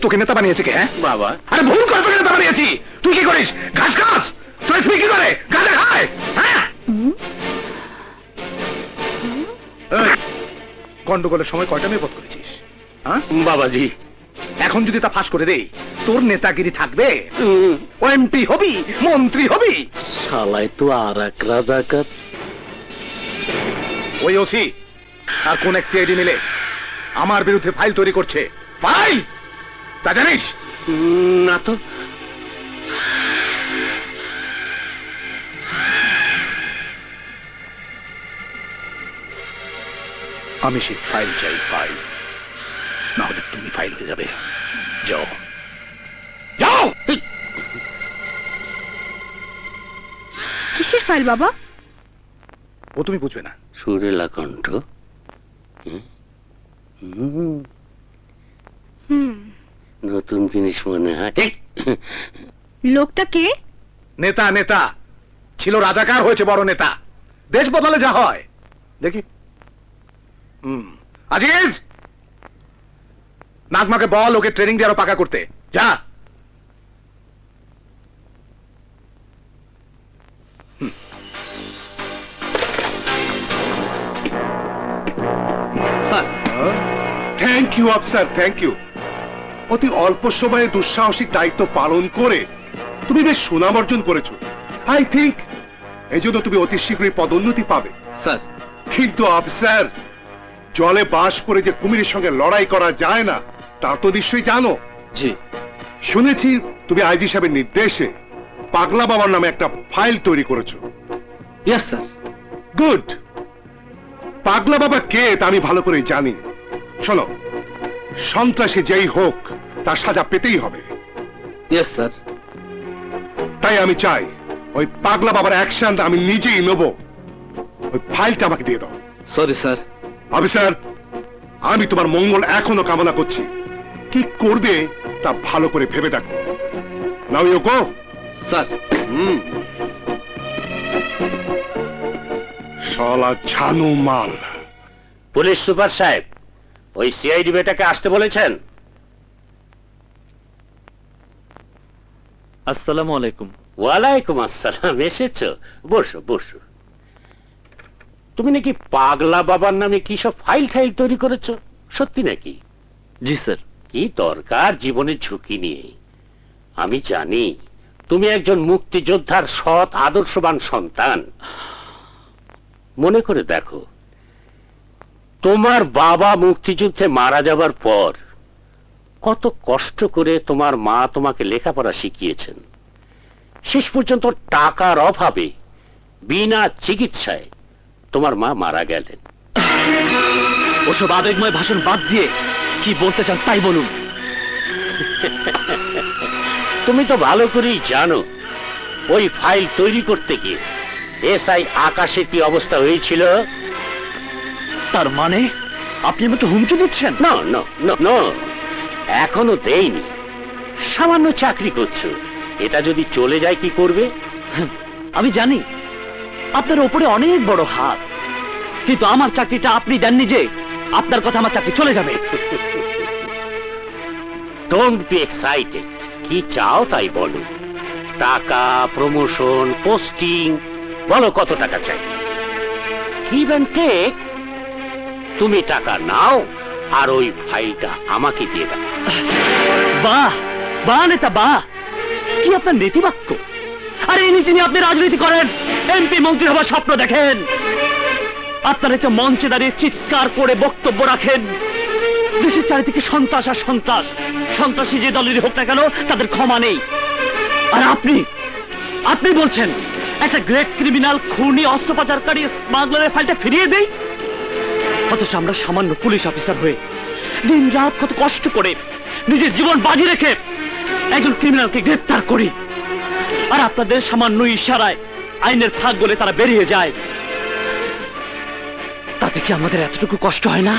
তোকে নেতা বানিয়েছে কে? হ্যাঁ বাবা, আরে ভুল করে তোকে নেতা বানিয়েছি। তুই কি করিস? ঘাস খাস? তুই এসপি কি করে? গাঁজা খায়? হ্যাঁ, এই, গন্ডগোলের সময় কয়টা মেয়ে পথ করেছিস? হ্যাঁ বাবাজি, এখন যদি তা ফাঁস করে দেই, তোর নেতাগিরি থাকবে? ও এমপি হবি, মন্ত্রী হবি। শালাই তো আর এক রাজাকার। ওই ওসি আর কোন এক সিআইডি মিলে আমার বিরুদ্ধে ফাইল তৈরি করছে। ফাইল তা জানিস? না তো। আমি সেই ফাইল চাই, ফাইল। না হলে তুমি ফাইল হয়ে যাবে। যাও যাও। কিসের ফাইল বাবা? ও তুমি বুঝবে না। সুরেলা কণ্ঠ। নতুন জিনিস মনে হয়। লোকটা কে? নেতা, নেতা ছিল, রাজাকার হয়েছে বড় নেতা। দেশ বদলে যা হয় দেখি। আজিজ, নাগমাকে বল ওকে ট্রেনিং দিয়ে আরো পাকা করতে। যা। Sir, thank you officer, thank you. অতি অল্প সময়ে দুঃসাহসিক দায়িত্ব পালন করে তুমি বেশ সুনাম অর্জন করেছো। আই থিঙ্ক এই জন্য তুমি অতি শীঘ্রই পদোন্নতি পাবে। স্যার, কিন্তু অফিসার, জলে বাস করে যে কুমিরের সঙ্গে লড়াই করা যায় না তা তো নিশ্চয়ই জানো। জি। শুনেছি তুমি আইজি সাহেবের নির্দেশে পাগলা বাবার নামে একটা ফাইল তৈরি করেছো। Yes sir. গুড। পাগলা বাবা কে তা আমি ভালো করে জানি। শোনো, সন্ত্রাসী যেই হোক তার সাজা পেতেই হবে। Yes sir. তাই আমি চাই ওই পাগলা বাবার অ্যাকশন আমি নিজেই নেব। ওই ফাইলটা আমাকে দিয়ে দাও। Sorry sir. অফিসার, আমি তোমার মঙ্গল এখনো কামনা করছি। কি করবে তা ভালো করে ভেবে দেখো। Now you go. স্যার। শালা ঝানু মাল। পুলিশ সুপার সাহেব, ওই সিআইডি বেটাকে আসতে বলেছেন। আসসালামু আলাইকুম। ওয়ালাইকুম আসসালাম। এসেছো, বসো বসো। তুমি নাকি পাগলা বাবার নামে কি সব ফাইল টাইল তৈরি করেছো, সত্যি নাকি? জি স্যার। কি দরকার জীবনের ঝুঁকি নিয়ে? আমি জানি তুমি একজন মুক্তিযোদ্ধার সৎ আদর্শবান সন্তান। মনে করে দেখো, তোমার বাবা মুক্তিযুদ্ধে মারা যাবার পর কত কষ্ট করে তোমার মা তোমাকে লেখাপড়া শিখিয়েছেন। শেষ পর্যন্ত টাকার অভাবে বিনা চিকিৎসায় তোমার মা মারা গেলেন। ওসব আবেগময় ভাষণ বাদ দিয়ে কি বলতে চান তাই বলুন। তুমি তো ভালো করেই জানো ওই ফাইল তৈরি করতে গিয়ে এসআই আকাশের কি অবস্থা হয়েছিল। তার মানে আপনি আমাকে হুমকি দিচ্ছেন? না না না, এখনো দেইনি। সামান্য চাকরি করছো, এটা যদি চলে যায় কি করবে? আমি জানি আপনার উপরে অনেক বড় হাত, কিন্তু আমার চাকরিটা আপনি দেননি যে আপনার কথা আমার চাকরি চলে যাবে। Don't be excited. কি চাও তাই বলো। টাকা, প্রমোশন, পোস্টিং, বলো কত টাকা চাই। Give and take. তুমি টাকা নাও আর ওই ফাইলটা আমাকে দিয়ে দাও। বাহ বাহ নেতা বাহ, কি আপনার নীতিবাক্য! আর এই নীতি নিয়ে আপনি রাজনীতি করেন, এমপি মন্ত্রী হবার স্বপ্ন দেখেন। আপনারা একটা মঞ্চে দাঁড়িয়ে চিৎকার করে বক্তব্য রাখেন, দেশের চারিদিকে সন্ত্রাস আর সন্ত্রাস, সন্ত্রাসী যে দলেরই হোক না কেন তাদের ক্ষমা নেই। আর আপনি বলছেন একটা গ্রেট ক্রিমিনাল, খুনি, অস্ত্র পাচারকারী, স্মাগলারের ফাইলটা ফিরিয়ে দেই। অথচ আমরা সামান্য পুলিশ অফিসার হয়ে দিন রাত কত কষ্ট করে নিজের জীবন বাজি রেখে একজন ক্রিমিনালকে গ্রেফতার করি, আর আপনাদের সামান্য ইশারায় আইনের ফাঁক বলে তারা বেরিয়ে যায়। তাতে কি আমাদের এতটুকু কষ্ট হয় না?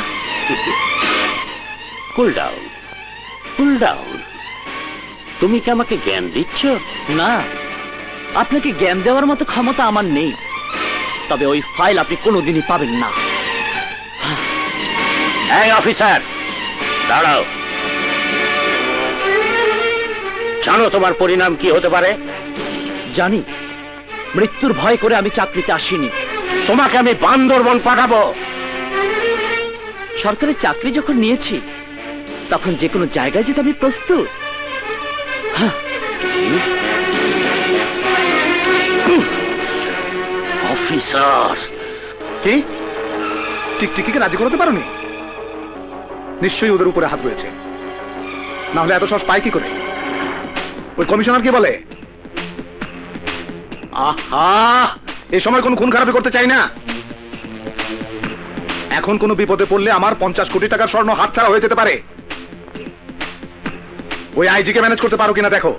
Cool down, cool down. তুমি কি আমাকে জ্ঞান দিচ্ছ? না, আপনাকে জ্ঞান দেওয়ার মতো ক্ষমতা আমার নেই, তবে ওই ফাইল আপনি কোনোদিনই পাবেন না। এই অফিসার, দাঁড়াও। জানো তোমার পরিণাম কি হতে পারে? জানি, মৃত্যুর ভয় করে আমি চাকরিতে আসিনি। তোমাকে আমি বান্দরবন পাঠাবো। সরকারের চাকরি যখন নিয়েছি তখন যে কোনো জায়গায় যেতে আমি প্রস্তুত। অফিসার, কি টিকটিকিকে রাজি করাতে পারোনি? নিশ্চয়ই ওদের উপরে হাত রয়েছে, না হলে এত সহজ পায় কি করে? ওই কমিশনার কি বলে? আহা, এই সময় কোনো খুন খারাপি করতে চাই না। এখন কোনো বিপদে পড়লে আমার 50 কোটি টাকার স্বর্ণ হাতছাড়া হয়ে যেতে পারে। ওই আইজিকে ম্যানেজ করতে পারো কিনা দেখো।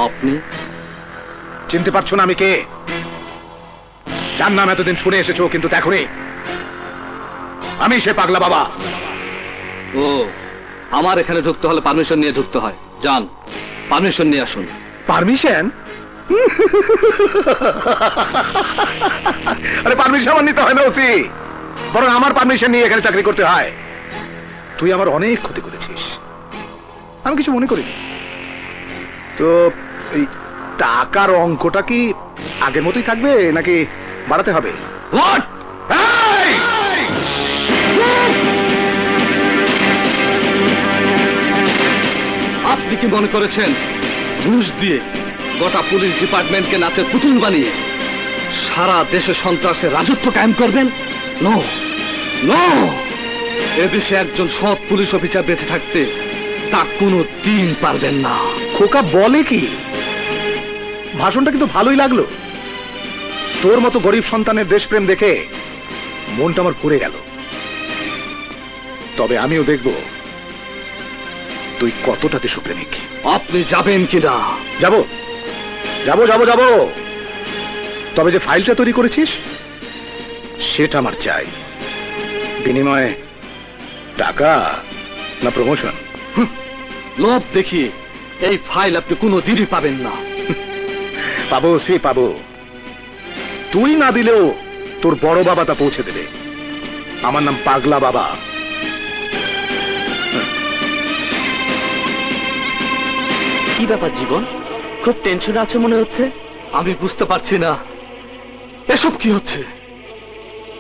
আপনি চিনতে পারছো না আমি কে? যার নাম এতদিন শুনে এসেছো কিন্তু দেখোনি, আমি সে পাগলা বাবা। ও, আমার এখানে ঢুকতে হলে পারমিশন নিয়ে ঢুকতে হয়। যান, পারমিশন নিয়ে আসুন। পারমিশন? আরে পারমিশন আমার নিতে হয় না ওসি, বরং আমার পারমিশন নিয়ে এখানে চাকরি করতে হয়। তুই আমার অনেক ক্ষতি করেছিস, আমি কিছু মনে করিনি। তো এই টাকার অঙ্কটা কি আগের মতোই থাকবে নাকি বাড়াতে হবে? হোয়াট? আপনি কি মনে করেছেন ঘুষ দিয়ে গোটা পুলিশ ডিপার্টমেন্টকে নাচের পুতুল বানিয়ে সারা দেশে সন্ত্রাসের রাজত্ব কায়েম করবেন? নো নো, এদেশে একজন সৎ পুলিশ অফিসার বেঁচে থাকতে তা কোনো দিন পারবেন না। খোকা বলে কি? ভাষণটা কিন্তু ভালোই লাগলো। তোর মতো গরিব সন্তানের দেশপ্রেম দেখে মনটা আমার ভরে গেল। তবে আমিও দেখব তুই কতটা দেশপ্রেমিক। আপনি যাবেন কিনা? যাব যাব যাব যাব, তবে যে ফাইলটা তৈরি করেছিস সেটা আমার চাই। বিনিময়ে টাকা না প্রমোশন? লোভ দেখিয়ে এই ফাইল আপনি কোনো দিনই পাবেন না। পাবো, সে পাবো। তুই না দিলেও তোর বড় বাবা তা পৌঁছে দেবে। আমার নাম পাগলা বাবা। কি ব্যাপার জীবন, খুব টেনশনে আছে মনে হচ্ছে? আমি বুঝতে পারছি না এসব কি হচ্ছে।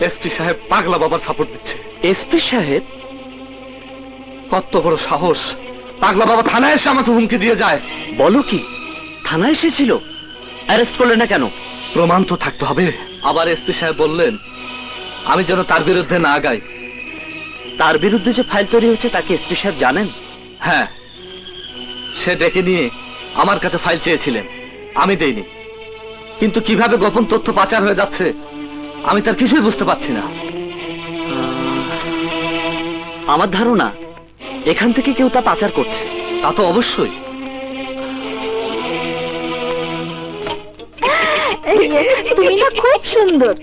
এসপি সাহেব পাগলা বাবার সাপোর্ট দিচ্ছে। এসপি সাহেব? কত বড় সাহস! পাগলা বাবা থানায় এসে আমাকে হুমকি দিয়ে যায়। বলো কি, থানায় এসেছিল? অ্যারেস্ট করলে না কেন? প্রমাণ তো থাকতে হবে। আবার এসপি সাহেব বললেন আমি যেন তার বিরুদ্ধে না গাই। তার বিরুদ্ধে যে ফাইল তৈরি হচ্ছে তাকে এসপি সাহেব জানেন? হ্যাঁ, সে ডেকে নিয়ে আমার কাছে ফাইল চেয়েছিলেন, আমি দেইনি। কিন্তু কিভাবে গোপন তথ্য পাচার হয়ে যাচ্ছে আমি তার কিছুই বুঝতে পারছি না। আমার ধারণা এখান থেকে কেউ তা পাচার করছে। তা তো অবশ্যই। তুমি না খুব সুন্দর,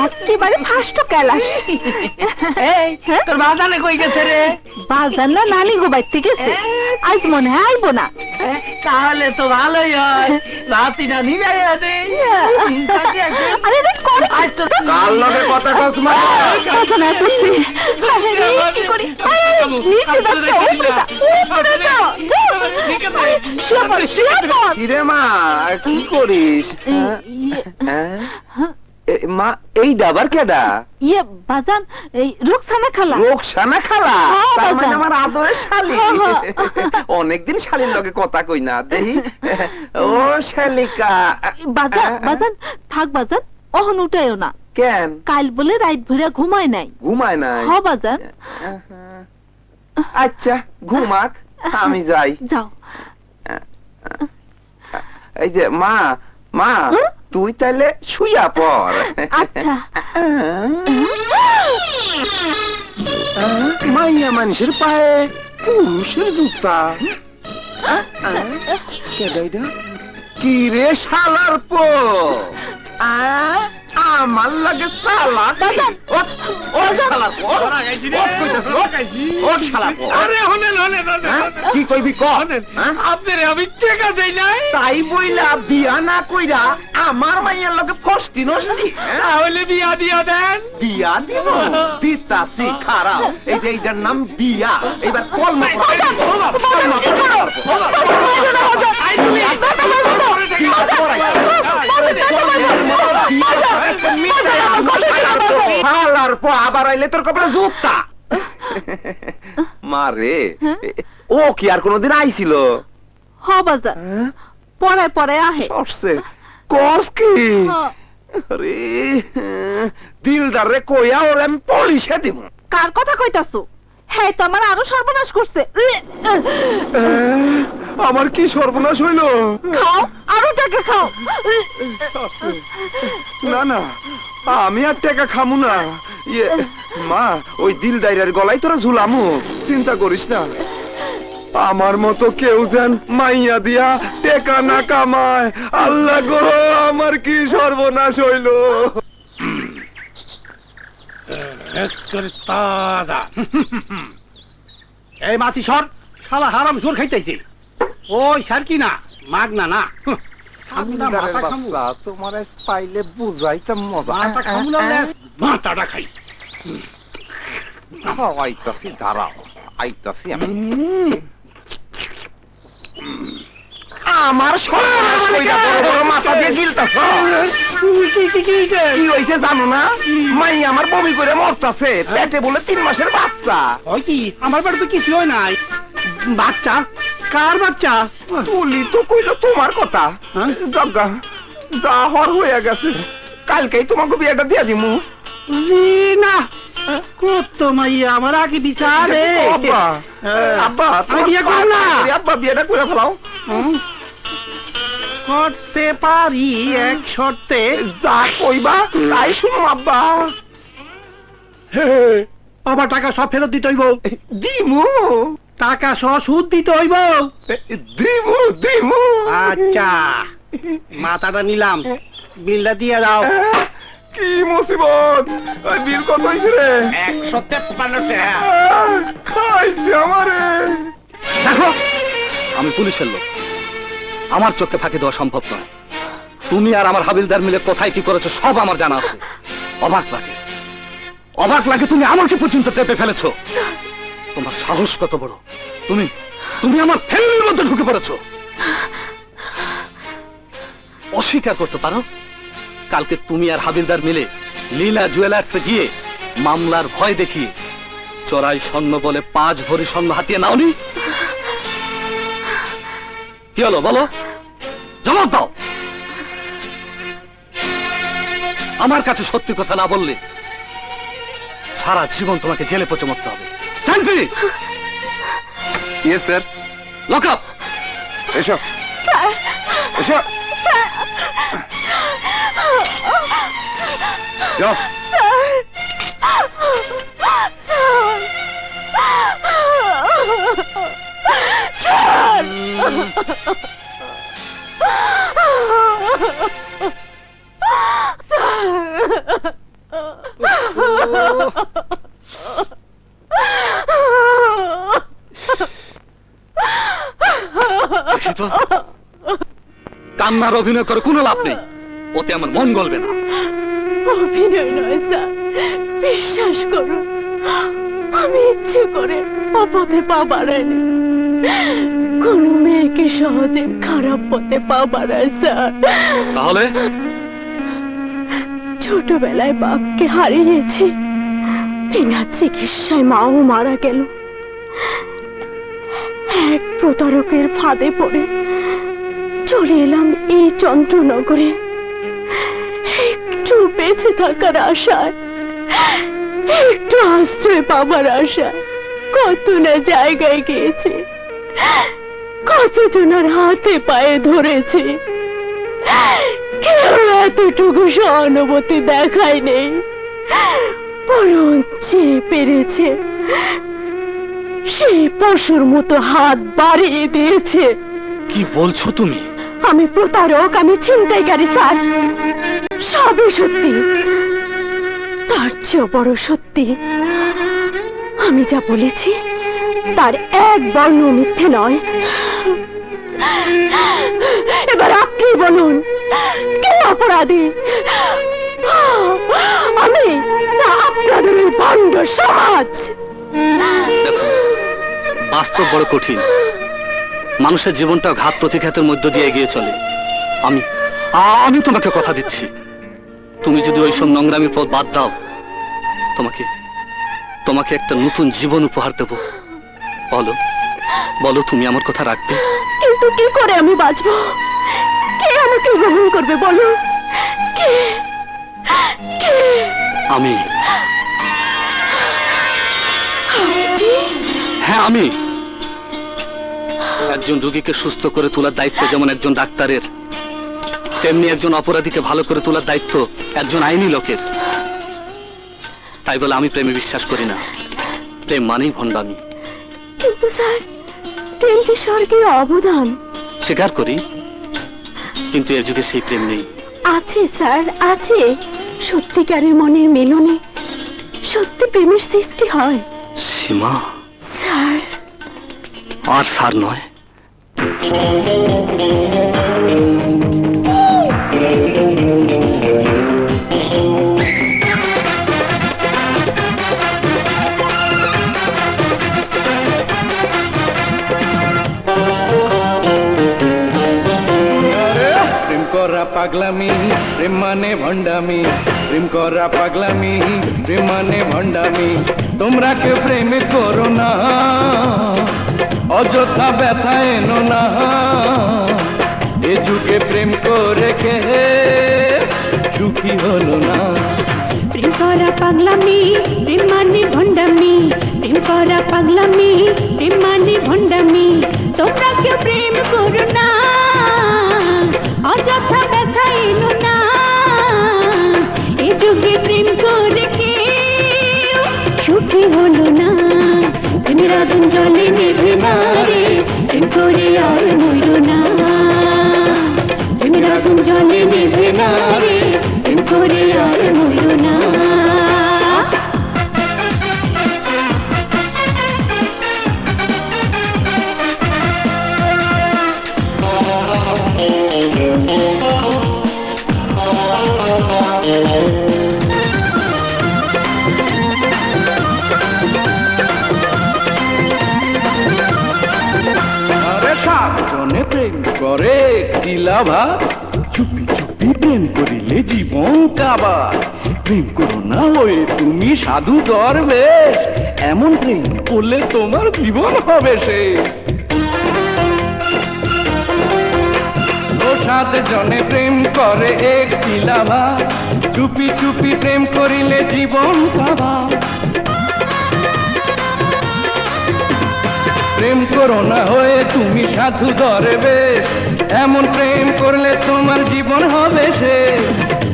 একেবারে ফার্স্ট ক্লাস। তোর বাজানে কই গেছে রে? বাজার না নানি গো বাইতে গেছে, আজ মনে হয় আইবো না। তাহলে তো ভালোই হয়, রাতিটা নিবে দে। আরে রে করে আজ তো কার লগে কথা কস মা? বাজানা করছি। আরে রে কি করি? নিচে দাও, উপরে দাও। কিরে মা, কি করিস? মা, এই ডাবার কেডা? ইয়ে বাজান, এই রুকসানা খালা। রোকসানা খালা? হ্যাঁ, তার মানে বাজান। আমার আদরের শালি। হ্যাঁ, হ্যাঁ। অনেকদিন শালির লগে কথা কই না, দেহি। ও শালিকা। বাজান বাজান থাক বাজান, অহন উঠায়ও না। কেন কাল বলে রাত ভরে ঘুমায় নাই। ঘুমায় নাই? হ বাজান। আচ্ছা ঘুমাক, আমি যাই। যাও। এই যে মা, মা হুম? তুই তাহলে শুইয়া পড়। আচ্ছা। মাইয়া মানুষের পায়ে পুরুষের জুতা। কি রে শালার পো, আমার লাগে শালা। বাজান, কি কইবি ক? আপনার আমি টেকা দেই নাই, তাই বইলা বিয়া না কইরা আমার মাইয়ার লগে ফষ্টি নষ্টি। তাহলে বিয়া দিয়া দেন। বিয়া দিব? দিতাছি, খারাপ। এই যে এইটার নাম বিয়া। এবার কলমা আবার আইলে তোর কপালে জুতা। মারে, ও কি আর কোনদিন আইছিল? হ বাজান, পরে পরে আহে। কস কি? হ। আরে দিলদার রে কইয়া ওর আমি পুলিশে দিব। কার কথা কইতাছো? হ্যাঁ তো আমার আরো সর্বনাশ করছে। আমার কি সর্বনাশ হইল? খাও, আরো টাকা খাও। না না, আমি আর টাকা খামু না। ইয়ে মা, ওই দিলদারের গলায় তোরা ঝুলামু, চিন্তা করিস না। আমার মতো কেউ যেন মাইয়া দিয়া টেকা না কামায়। আল্লাহ গো, আমার কি সর্বনাশ হইল। তাজা এই মাছি সর, শালা হারাম জোর খাইতেছে। ওই সার কি না, মাগ না না। তোমার পাইলে বুঝাইতাম মজা। মাথাটা খাই। আইতাছি, দাঁড়াও, আইতাছি আমি। আমার সর্বনাশ কইরা বড় বড় মাথা দিয়ে গিলতাছ। কি হইছে জানো না? মাই আমার বমি করে মরতাছে, পেটে বলে 3 মাসের বাচ্চা। ওই কি আমার বাড়িতে কিছু হয় নাই। বাচ্চা? কার বাচ্চা? তুলি তো কইলো তোমার কথা। জগা যা হর হইয়া গেছে, কালকেই তোমাকে বিয়েটা দিয়া দিমু। জি না, কত মাইয়া আমার আগে বিচারে। আব্বা, আব্বা আমি বিয়ে করব না। আব্বা বিয়েটা করে ফেলাও। করতে পারি এক শর্তে। যা কইবা তাই শুনো আব্বা। আবার টাকা সব ফেরত দিতে হইব। দিমু, টাকা সহ সুদ দিতে হইব। দিমু, দিমু। আচ্ছা, মাথাটা নিলাম, বিলটা দিয়ে দাও। কি মুসিবত! ওই বিল কত হয়েছে রে? 153 টাকা। খাইছে আমারে। দেখো, আমি পুলিশের লোক, আমার চোখে ফাঁকি দেওয়া সম্ভব নয়। তুমি আর আমার হাবিলদার মিলে কোথায় কি করেছো সব আমার জানা আছে। অবাক লাগে, অবাক লাগে তুমি আমাকে পর্যন্ত চেপে ফেলেছো। তোমার সাহস কত বড়! তুমি তুমি আমার ফ্যামিলির মধ্যে ঢুকে পড়েছো। অস্বীকার করতে পারো কালকে তুমি আর হাবিলদার মিলে লীলা জুয়েলার্সে গিয়ে মামলার ভয় দেখিয়ে চড়াই স্বর্ণ বলে 5 ভরি স্বর্ণ হাতিয়ে নাওনি? কি হলো বলো, জবাব দাও। আমার কাছে সত্যি কথা না বললে সারা জীবন তোমাকে জেলে পচে মরতে হবে। শান্তি! Yes sir. Lock up! এসো এসো, যাও। দেখি তো, কান্নার অভিনয় করে কোনো লাভ নেই, ওতে আমার মন গলবে না। অভিনয় নয় স্যার, বিশ্বাস করুন, আমি ইচ্ছে করে অপথে পা বাড়াইনি। কোন মেয়েকে সহজে খারাপ পথে পা বাড়ায় স্যার। তাহলে ছোটবেলায় বাপকে হারিয়েছি, বিনা চিকিৎসায় মাও মারা গেল। এক প্রতারকের ফাঁদে পড়ে চলে এলাম এই চন্দ্রনগরে, একটু বেঁচে থাকার আশায়, একটু আশ্রয় পাবার আশায়। কত না জায়গায় গিয়েছে, কতজনের হাতে পায়ে ধরেছে, কেউ এতটুকু সহানুভূতি দেখায় নেই, বরং যে পেরেছে সেই পশুর মতো হাত বাড়িয়ে দিয়েছে। কি বলছো তুমি? আমি প্রতারক, আমি ছিনতাইকারী স্যার, সবই সত্যি। তার চেয়েও বড় সত্যি, আমি যা বলেছি তার এক বর্ণ মিথ্যে নয়। এবার আপনি বলুন, কে অপরাধী? আমি না আপনাদের ওই ভণ্ড সমাজ? দেখো, বাস্তব বড় কঠিন, মানুষের জীবনটা ঘাত প্রতিঘাতের মধ্য দিয়ে এগিয়ে চলে। আমি তোমাকে কথা দিচ্ছি, তুমি যদি ওই সব নোংরামি পথ বাদ দাও, তোমাকে তোমাকে একটা নতুন জীবন উপহার দেব। বলো বলো, তুমি আমার কথা রাখবে? কিন্তু কি করে আমি বাঁচবো? কে আমাকে গ্রহণ করবে বলো? কে? কে? আমি। হ্যাঁ, আমি। একজন রোগীকে সুস্থ করে তোলার দায়িত্ব যেমন একজন ডাক্তারের, তেমনি একজন অপরাধীকে ভালো করে তোলার দায়িত্ব একজন আইনি লোকের। তাই বলে আমি প্রেমে বিশ্বাস করি না, প্রেম মানেই ভণ্ডামি। কিন্তু স্যার, প্রেম যে স্বর্গীয় অবদান। স্বীকার করি, কিন্তু এর যুগে সেই প্রেম নেই। আছে স্যার, আছে। সত্যিকারের মনের মিলনে সত্যি প্রেমের সৃষ্টি হয়। সীমা, স্যার। আর স্যার নয়। প্রেম করা পাগলামি, প্রেম মানে ভণ্ডামি। প্রেম করা পাগলামি, প্রেম মানে ভণ্ডামি। তোমরা কেউ প্রেম করো না, অযথা ব্যথা এনো না। এ যুগে প্রেম করে কে সুখী হলো না। প্রেম করা পাগলামি, প্রেম মানে ভণ্ডামি। প্রেম করা পাগলামি, প্রেম মানে ভণ্ডামি। তোমরা কেউ প্রেম করো না, অযথা ব্যথা এলো না। এ যুগে প্রেম করে কেউ সুখী হলো না। প্রেমের আগুন জলে নেভে না রে, প্রেম করে আর মইরো না। প্রেমের আগুন জলে নেভে না। না রে, প্রেম করে আর মরো না। আরে সাতজনে প্রেম করে কি লাভা, চুপি চুপি প্রেম করিলে জীবন কাবা। প্রেম করো না ওই তুমি সাধু দরবেশ, এমন প্রেম করলে তোমার জীবন হবে শেষ। ও সাতজনে প্রেম করে একটি লাভা, চুপি চুপি প্রেম করিলে জীবন কাবা। প্রেম করো না হয়ে তুমি সাধু দরবেশ, এমন প্রেম করলে তোমার জীবন হবে শেষ।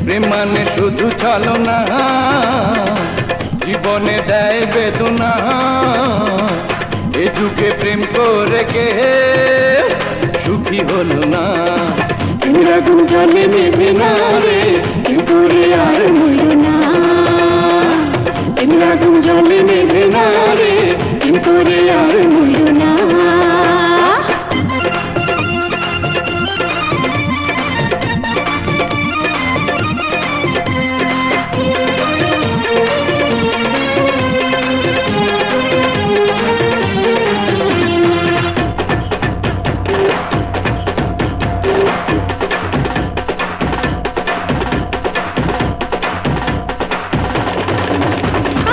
প্রেম মানে শুধু চলো না, জীবনে দেয় বেদনা। এ যুগে প্রেম করে কে সুখী হলো না। প্রেমের আগুন জলে নেবে না রে, প্রেম করে আর মরো না। প্রেমের আগুন জলে নেবে না রে, প্রেম করে আর মরো না।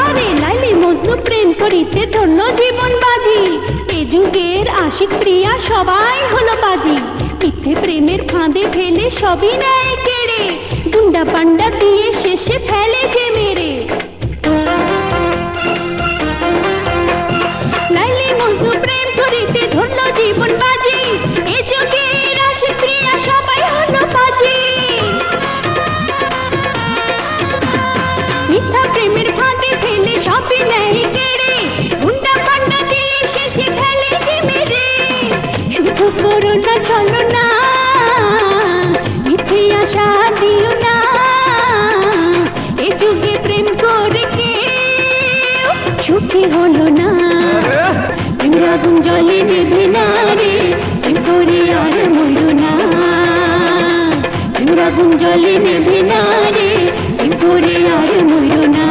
আরে লাইলি মজনু প্রেম করিতে ধরল জীবন বাজি, এ যুগের আশিক প্রিয়া সবাই হলো বাজি। মিথ্যে প্রেমের ফাঁদে ফেলে সবই নেয় কেড়ে, গুন্ডা পান্ডা দিয়ে শেষে ফেলে যে মেরে। লাইলি মজনু প্রেম করিতে ধরল জীবন বাজি, এ যুগের আশিক প্রিয়া সবাই হলো বাজি। মিথ্যা প্রেমের ফাঁদে ফেলে সবই নেয় কেড়ে, গুন্ডা পান্ডা দিয়ে শেষে ফেলে যে মেরে। শুধু করো না চলো না, মিথ্যে আশা দিও না। এ যুগে প্রেম করে কেউ সুখী হলো না। প্রেমের আগুন জলে নেবে না রে, প্রেম করে আর মরো না। প্রেমের আগুন জলে নেবে না রে, প্রেম করে আর মরো না।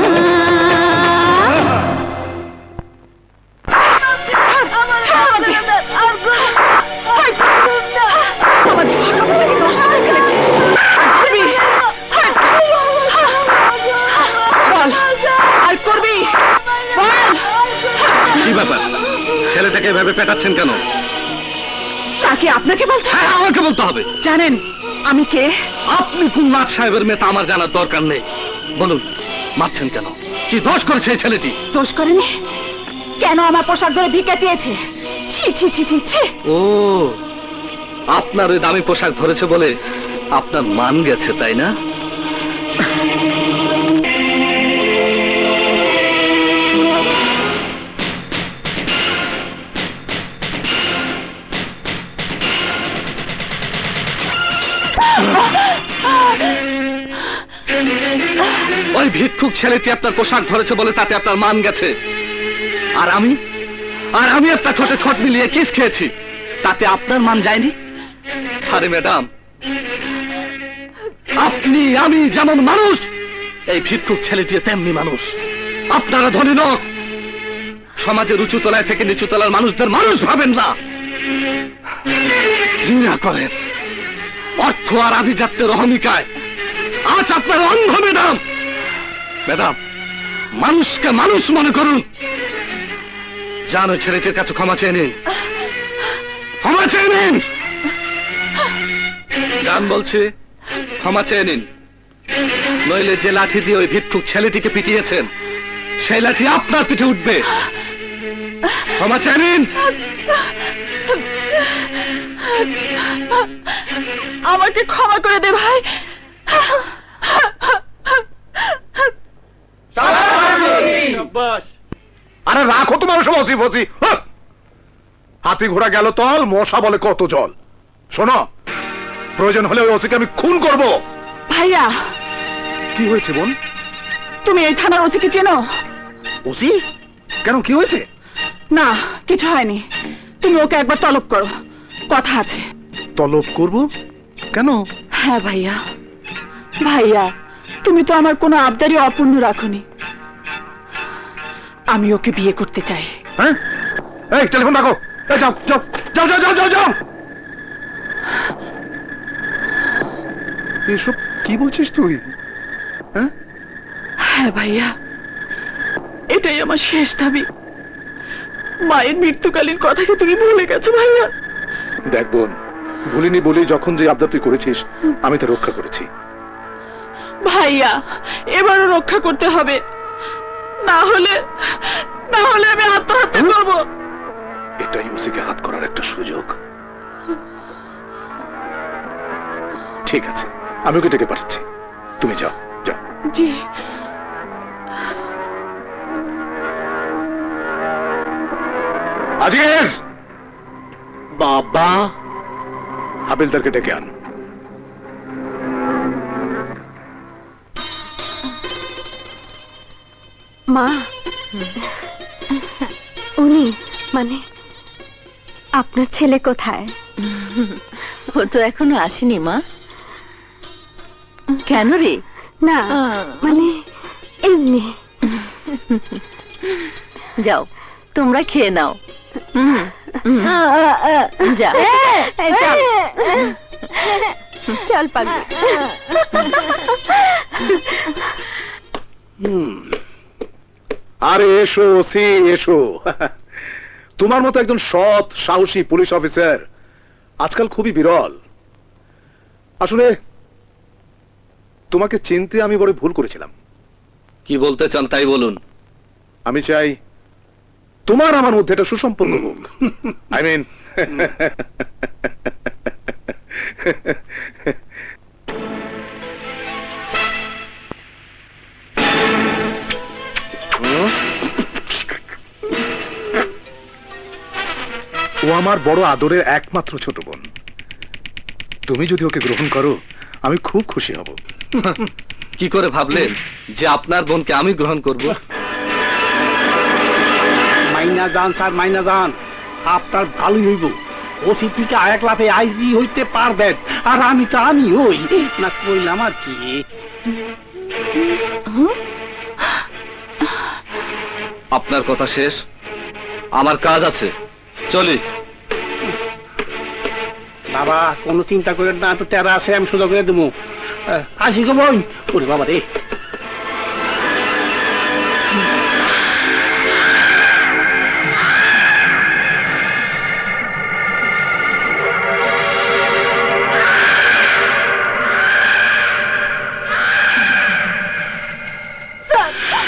কি ব্যাপার, ছেলেটাকে এভাবে পেটাচ্ছেন কেন? তাকে আপনাকে বলতে হ্যাঁ, আমাকে বলতে হবে। জানেন আমি কে? আপনি কোন লাট সাহেবের মেয়ে তা আমার জানার দরকার নেই। বলুন, মারছেন কেন? কি দোষ করেছে এই ছেলেটি? দোষ করেনি, কেন আমার পোশাক ধরে ভিক্ষা চেয়েছে। ছি ছি ছি ছি ছি। ও, আপনার ওই দামি পোশাক ধরেছে বলে আপনার মান গেছে, তাই না? ওই ভিক্ষুক ছেলেটি আপনার পোশাক ধরেছে বলে তাতে আপনার মান গেছে, আর আমি আপনার ঠোঁটে ঠোঁট মিলিয়ে কিস খেয়েছি, তাতে আপনার মান যায়নি। আরে ম্যাডাম, আপনি আমি যেমন মানুষ, এই ভিক্ষুক ছেলেটি তেমনি মানুষ। আপনারা ধনী লোক, সমাজের উঁচু তলায় থেকে নিচু তলার মানুষদের মানুষ ভাবেন না, ঘৃণা করেন। অর্থ আর আভিজাত্যের অহমিকায় আজ আপনার অন্ধ। ম্যাডাম, মানুষকে মানুষ মনে করুন। জানো, ছেলেটির কাছে ক্ষমা চেয়ে নিন, ক্ষমা চেয়ে নিন। জান বলছি, ক্ষমা চেয়ে নিন, নইলে যে লাঠি দিয়ে ওই ভিক্ষুক ছেলেটিকে পিটিয়েছেন সেই লাঠি আপনার পিঠে উঠবে। ক্ষমা চেয়ে নিন। আমাকে ক্ষমা করে দে ভাই। আরে রাখো তোমার সব বসি বসি। হাতি ঘোড়া গেল তল, মশা বলে কত জল। শোনো, প্রয়োজন হলে ওই ওসিকে আমি খুন করব, ভাইয়া, কি হয়েছে বোন? তুমি এই থানার ওসিকে চেনো? ওসি? কেন, কি হয়েছে? না, কিছু হয়নি। তুমি ওকে একবার তলব করো, কথা আছে। তলব করব? কেন? হ্যাঁ ভাইয়া। ভাইয়া, তুমি তো আমার কোনো আবদারি অপূর্ণ রাখোনি। আমি ওকে বিয়ে করতে চাই। হ্যাঁ, এই টেলিফোন রাখো। এই যাও যাও যাও যাও যাও যাও যাও। এসব কি বলছিস তুই? হ্যাঁ হ্যাঁ ভাইয়া, এটাই আমার শেষ দাবি। মায়ের মৃত্যুকালীন কথাকে তুমি ভুলে গেছো ভাইয়া। দেখ বোন, ভুলিনি বলি যখন যে আবদার তুই করেছিস আমি তা রক্ষা করেছি। ভাইয়া, এবারও রক্ষা করতে হবে, না হলে আমি আত্মহত্যা করব। এটাই ওসিকে হাত করার একটা সুযোগ। ঠিক আছে, আমি ওকে ডেকে পাঠাচ্ছি, তুমি যাও যাও। জি। আজিজ, বাবা, হাবিলদারকে ডেকে আন। মা, উনি মানে আপনার ছেলে কোথায়? ও তো এখনো আসেনি মা। কেন রে? না মানে এমনি। যাও, তোমরা খেয়ে নাও। যা চল পাগলি। আরে এসো ওসি, এসো। তোমার মতো একজন সৎ সাহসী পুলিশ অফিসার আজকাল খুবই বিরল। আসলে তোমাকে চিনতে আমি বড় ভুল করেছিলাম। কি বলতে চান তাই বলুন। আমি চাই তোমার আমার মধ্যে একটা সুসম্পর্ক হোক। আই মিন, ও আমার বড় আদরের একমাত্র ছোট বোন। তুমি যদি ওকে গ্রহণ করো আমি খুব খুশি হব। কি করে ভাবলেন যে আপনার বোনকে আমি গ্রহণ করব? মাইনা যান স্যার, মাইনা যান, আপনার ভালোই হইব। ওসি থেকে আরেক লাফে আইজি হইতে পারবেন, আর আমি তো আমি হই না, কইলাম আর কি। আপনার কথা শেষ, আমার কাজ আছে, চলি। বাবা কোনো চিন্তা করেন না, তো তেরা আছে, আমি সোজা করে দেবো। আসি গো বোন। ওরে বাবা রে,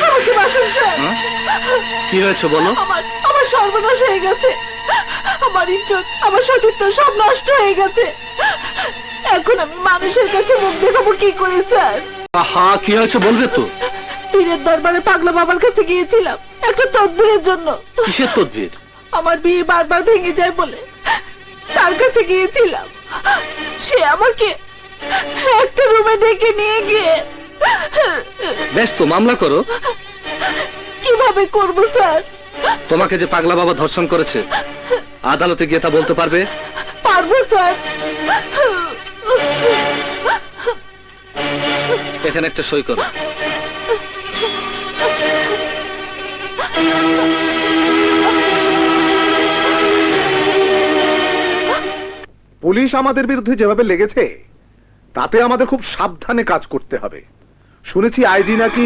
আমাকে বাঁচান স্যার। কি হয়েছে বলো? আমার সর্বনাশ হয়ে গেছে। আমার ইজ্জত, আমার সতীত্ব সব নষ্ট হয়ে গেছে। এখন আমি মানুষের কাছে মুখ দেখাবো কি করে স্যার? হা, কি হয়েছে বলবে তো? পীরের দরবারে পাগলা বাবার কাছে গিয়েছিলাম একটা তদবিরের জন্য। কিসের তদবির? আমার বিয়ে বারবার ভেঙে যায় বলে তার কাছে গিয়েছিলাম। সে আমাকে একটা রুমে ডেকে নিয়ে গিয়ে। বেশ তো, মামলা করো। কিভাবে করবো স্যার? তোমাকে যে পাগলা বাবা ধর্ষণ করেছে আদালতে গিয়ে তা বলতে পারবে? পারবো স্যার। এখানে একটা সই করো। পুলিশ আমাদের বিরুদ্ধে যেভাবে লেগেছে তাতে আমাদের খুব সাবধানে কাজ করতে হবে। শুনেছি আইজি নাকি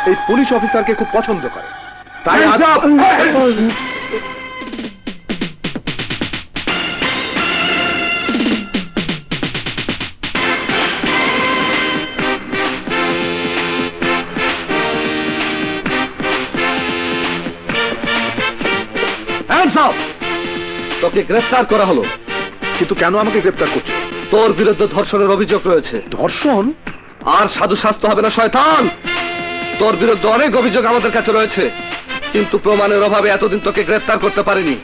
এই পুলিশ অফিসারকে খুব পছন্দ করে, তাই তোকে গ্রেফতার করা হলো। কিন্তু কেন আমাকে গ্রেফতার করছো? তোর বিরুদ্ধে ধর্ষণের অভিযোগ রয়েছে। ধর্ষণ? আর সাধু শাস্তি হবে না শয়তান। তোর বিরুদ্ধে অনেক অভিযোগ আমাদের কাছে রয়েছে, কিন্তু প্রমাণের অভাবে এতদিন তোকে গ্রেফতার করতে পারিনি।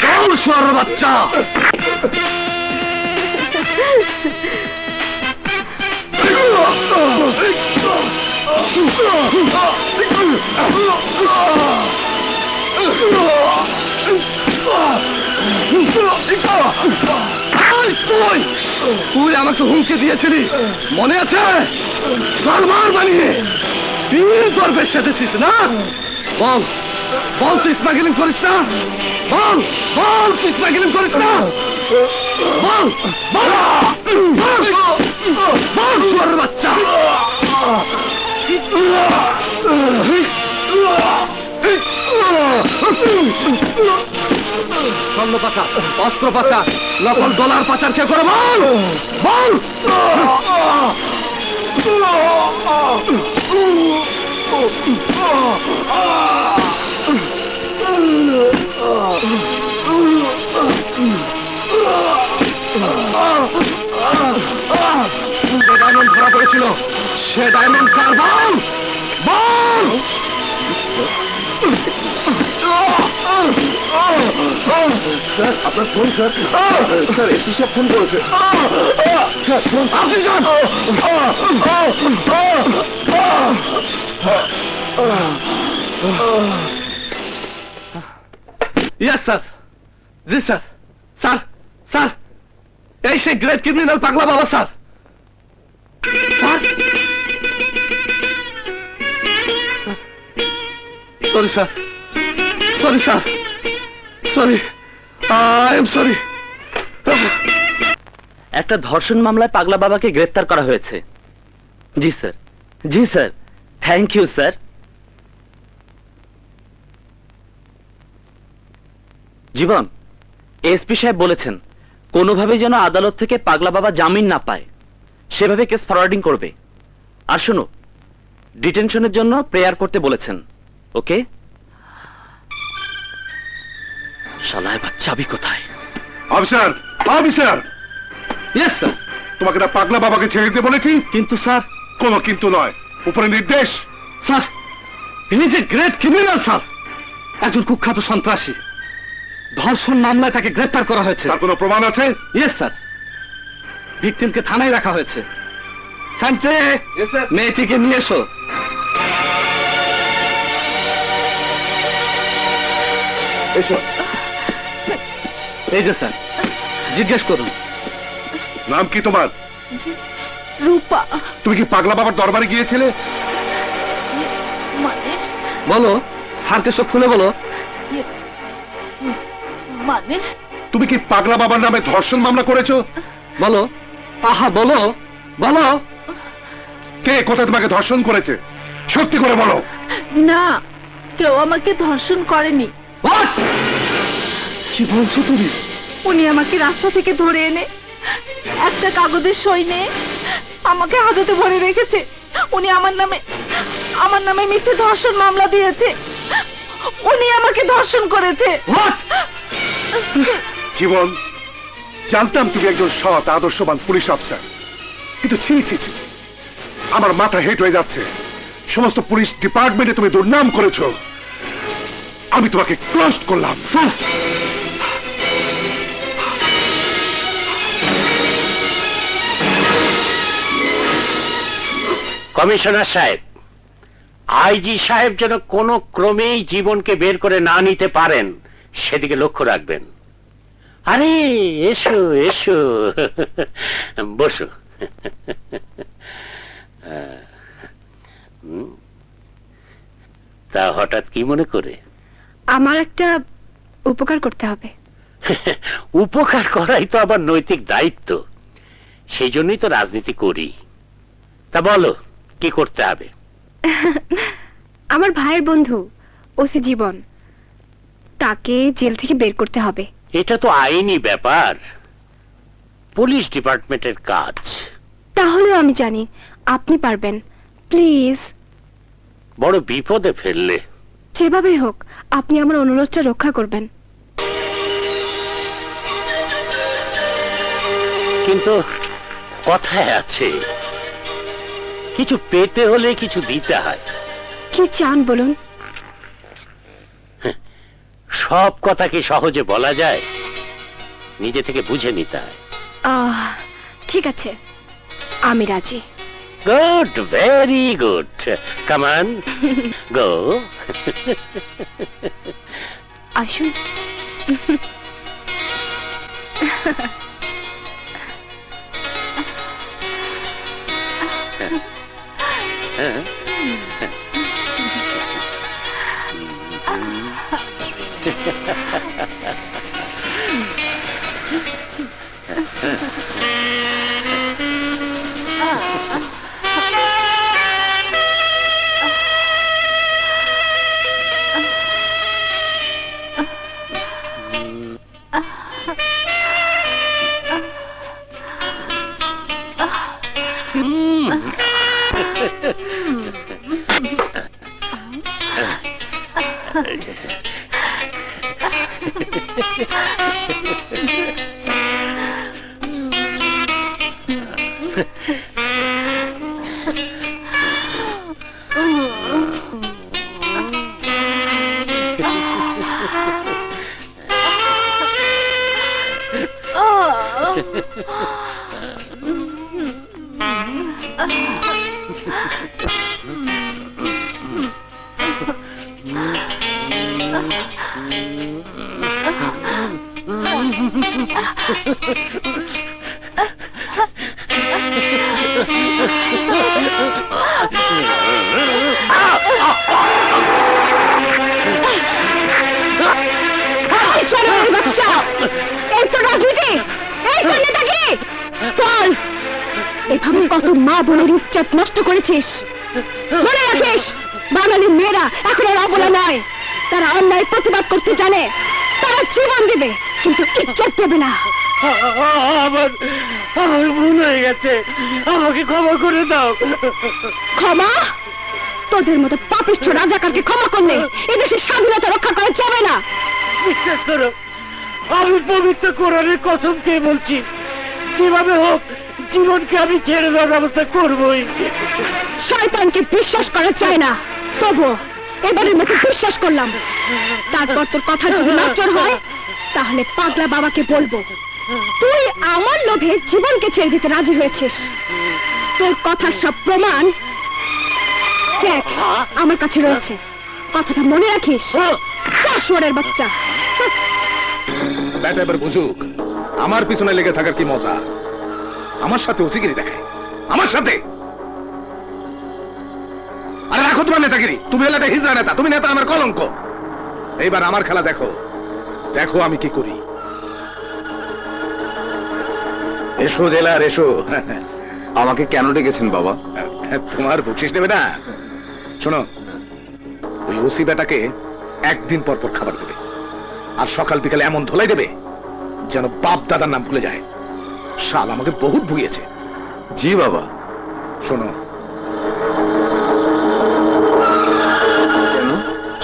চল শুয়োরের বাচ্চা। তুই আমাকে হুমকি দিয়েছিলি, মনে আছে? বারবার বানিয়ে তুই গর্বের সেজেছিস না? বল বল, তুই স্মাগলিং করিস না? বল বল, তুই স্মাগলিং করিস না? বল বল বল, শুয়োরের বাচ্চা! স্বর্ণ পাচার, অস্ত্র পাচার, নকল ডলার পাচার কে করে? বল বল! যে ডায়মন্ড ধরা পড়েছিল, সে ডায়মন্ড কার? বল বল! স্যার, আপনার ফোন স্যার। স্যার, এসপি সাহেব ফোন করেছে। Sir, phone. আপনি যান। Yes sir. জি স্যার। স্যার স্যার, এই সেই great criminal Pagla Baba sir. Sir, sorry sir, sorry sir, sorry, I am sorry. একটা ধর্ষণ মামলায় পাগলা বাবাকে গ্রেফতার করা হয়েছে। জি স্যার, জি sir, thank you sir. Jibon, SP সাহেব বলেছেন কোনোভাবেই যেন আদালত থেকে পাগলা বাবা জামিন না পায়, সেভাবে কেস ফরওয়ার্ডিং করবে। আর শোনো, ডিটেনশনের জন্য প্রেয়ার করতে বলেছেন। ওকে? শালায় বাচ্চা, চাবি কোথায়? Officer, officer! Yes sir. তোমাকে না পাগলা বাবাকে ছেড়ে দিতে বলেছি? কিন্তু স্যার, কোনো কিন্তু নয়, উপরে নির্দেশ। স্যার, ইনি যে গ্রেট ক্রিমিনাল স্যার, একজন কুখ্যাত সন্ত্রাসী। ধর্ষণ মামলায় তাকে গ্রেফতার করা হয়েছে। তার কোনো প্রমাণ আছে? Yes sir. ভিকটিমকে থানায় রাখা হয়েছে। সান্টে, মেয়েটিকে নিয়ে এসো। এসো। এই যে স্যার, জিজ্ঞেস করুন। নাম কি তোমার? রূপা। তুমি কি পাগলা বাবার দরবারে গিয়েছিলে? মানে বলো, স্যারকে সব খুলে বলো। মানে তুমি কি পাগলা বাবার নামে ধর্ষণ মামলা করেছো? বলো, আহা বলো, বলো। কে কোথায় তোমাকে ধর্ষণ করেছে? সত্যি করে বলো। না, কেউ আমাকে ধর্ষণ করেনি। What? কি বলছো তুমি? উনি আমাকে রাস্তা থেকে ধরে এনে একটা কাগজের সই নিয়ে আমাকে হাজতে ভরে রেখেছে। উনি আমার নামে মিথ্যে ধর্ষণ মামলা দিয়েছে। উনি আমাকে ধর্ষণ করেছে। What? জীবন, জানতাম তুমি একজন সৎ আদর্শবান পুলিশ অফিসার, কিন্তু ছি ছি ছি, আমার মাথা হেট হয়ে যাচ্ছে। সমস্ত পুলিশ ডিপার্টমেন্টে তুমি দুর্নাম করেছো, আমি তোমাকে ক্রস করলাম। কমিশনার সাহেব, আইজি সাহেব যেন কোনো ক্রমেই জীবনকে বের করে না নিতে পারেন সেদিকে লক্ষ্য রাখবেন। আরে এসো এসো, বসো। তা হঠাৎ কি মনে করে? আমার একটা উপকার করতে হবে। উপকার করাই তো আবার নৈতিক দায়িত্ব, সেই জন্যই তো রাজনীতি করি। তা বলো, কি করতে হবে? আমার ভাইয়ের বন্ধু ওসি জীবন, তাকে জেল থেকে বের করতে হবে। এটা তো আইনি ব্যাপার, পুলিশ ডিপার্টমেন্টের কাজ। তাহলেও আমি জানি আপনি পারবেন। প্লিজ, বড় বিপদে ফেললে। যেভাবেই হোক আপনি আমার অনুরোধটা রক্ষা করবেন। কিন্তু কথায় আছে, কিছু পেতে হলে কিছু দিতে হয়। কি চান বলুন? সব কথা কি সহজে বলা যায়? নিজে থেকে বুঝে নিতে হয়। ঠিক আছে, আমি রাজি। Good, very good. কামান, গো। আসুন। এভাবে কত মা বোনের ইজ্জত নষ্ট করেছিস। মনে রাখিস, বাঙালি মেয়েরা এখন আর অবলা নয়। তারা অন্যায় প্রতিবাদ করতে জানে, তারা জীবন দেবে কিন্তু ইজ্জত দেবে না। আমার ভুল হয়ে গেছে, আমাকে ক্ষমা করে দাও। ক্ষমা? তোদের মতো পাপিষ্ঠ রাজাকারকে ক্ষমা করলে এদেশের স্বাধীনতা রক্ষা করা যাবে না। বিশ্বাস করো, আমি পবিত্র কোরআনের কসম খেয়ে বলছি, যেভাবে হোক জীবনকে আমি ছেড়ে দেওয়ার ব্যবস্থা করবোই। শয়তানকে বিশ্বাস করা যায় না, তবু এবারের মতো বিশ্বাস করলাম। তারপর তোর কথা যদি নচর হয় তাহলে পাগলা বাবাকে বলবো তুই আমার লোভে জীবনকে ছেড়ে দিতে রাজি হয়েছিস। তোর কথার সব প্রমাণ দেখ আমার কাছে রয়েছে। কথাটা মনে রাখিস। যা শুয়োরের বাচ্চা। ব্যাটা এবার বুঝুক আমার পিছনে লেগে থাকার কি মজা। আমার সাথে ওসিগিরি দেখায়, আমার সাথে। আরে রাখো তোমার নেতাগিরি। তুমি হলে একটা হিজড়া নেতা, তুমি নেতা আমার কলঙ্ক। এইবার আমার খেলা দেখো, দেখো আমি কি করি। এসো জেলার, এসো। আমাকে কেন ডেকেছেন বাবা? তোমার বকশিস নেবে না? শোনো, ওই ওসি বেটাকে একদিন পর পর খাবার দেবে, আর সকাল বিকালে এমন ধোলাই দেবে যেন বাপ দাদার নাম ভুলে যায়। শাল আমাকে বহুত ভুগিয়েছে। জি বাবা। শোনো,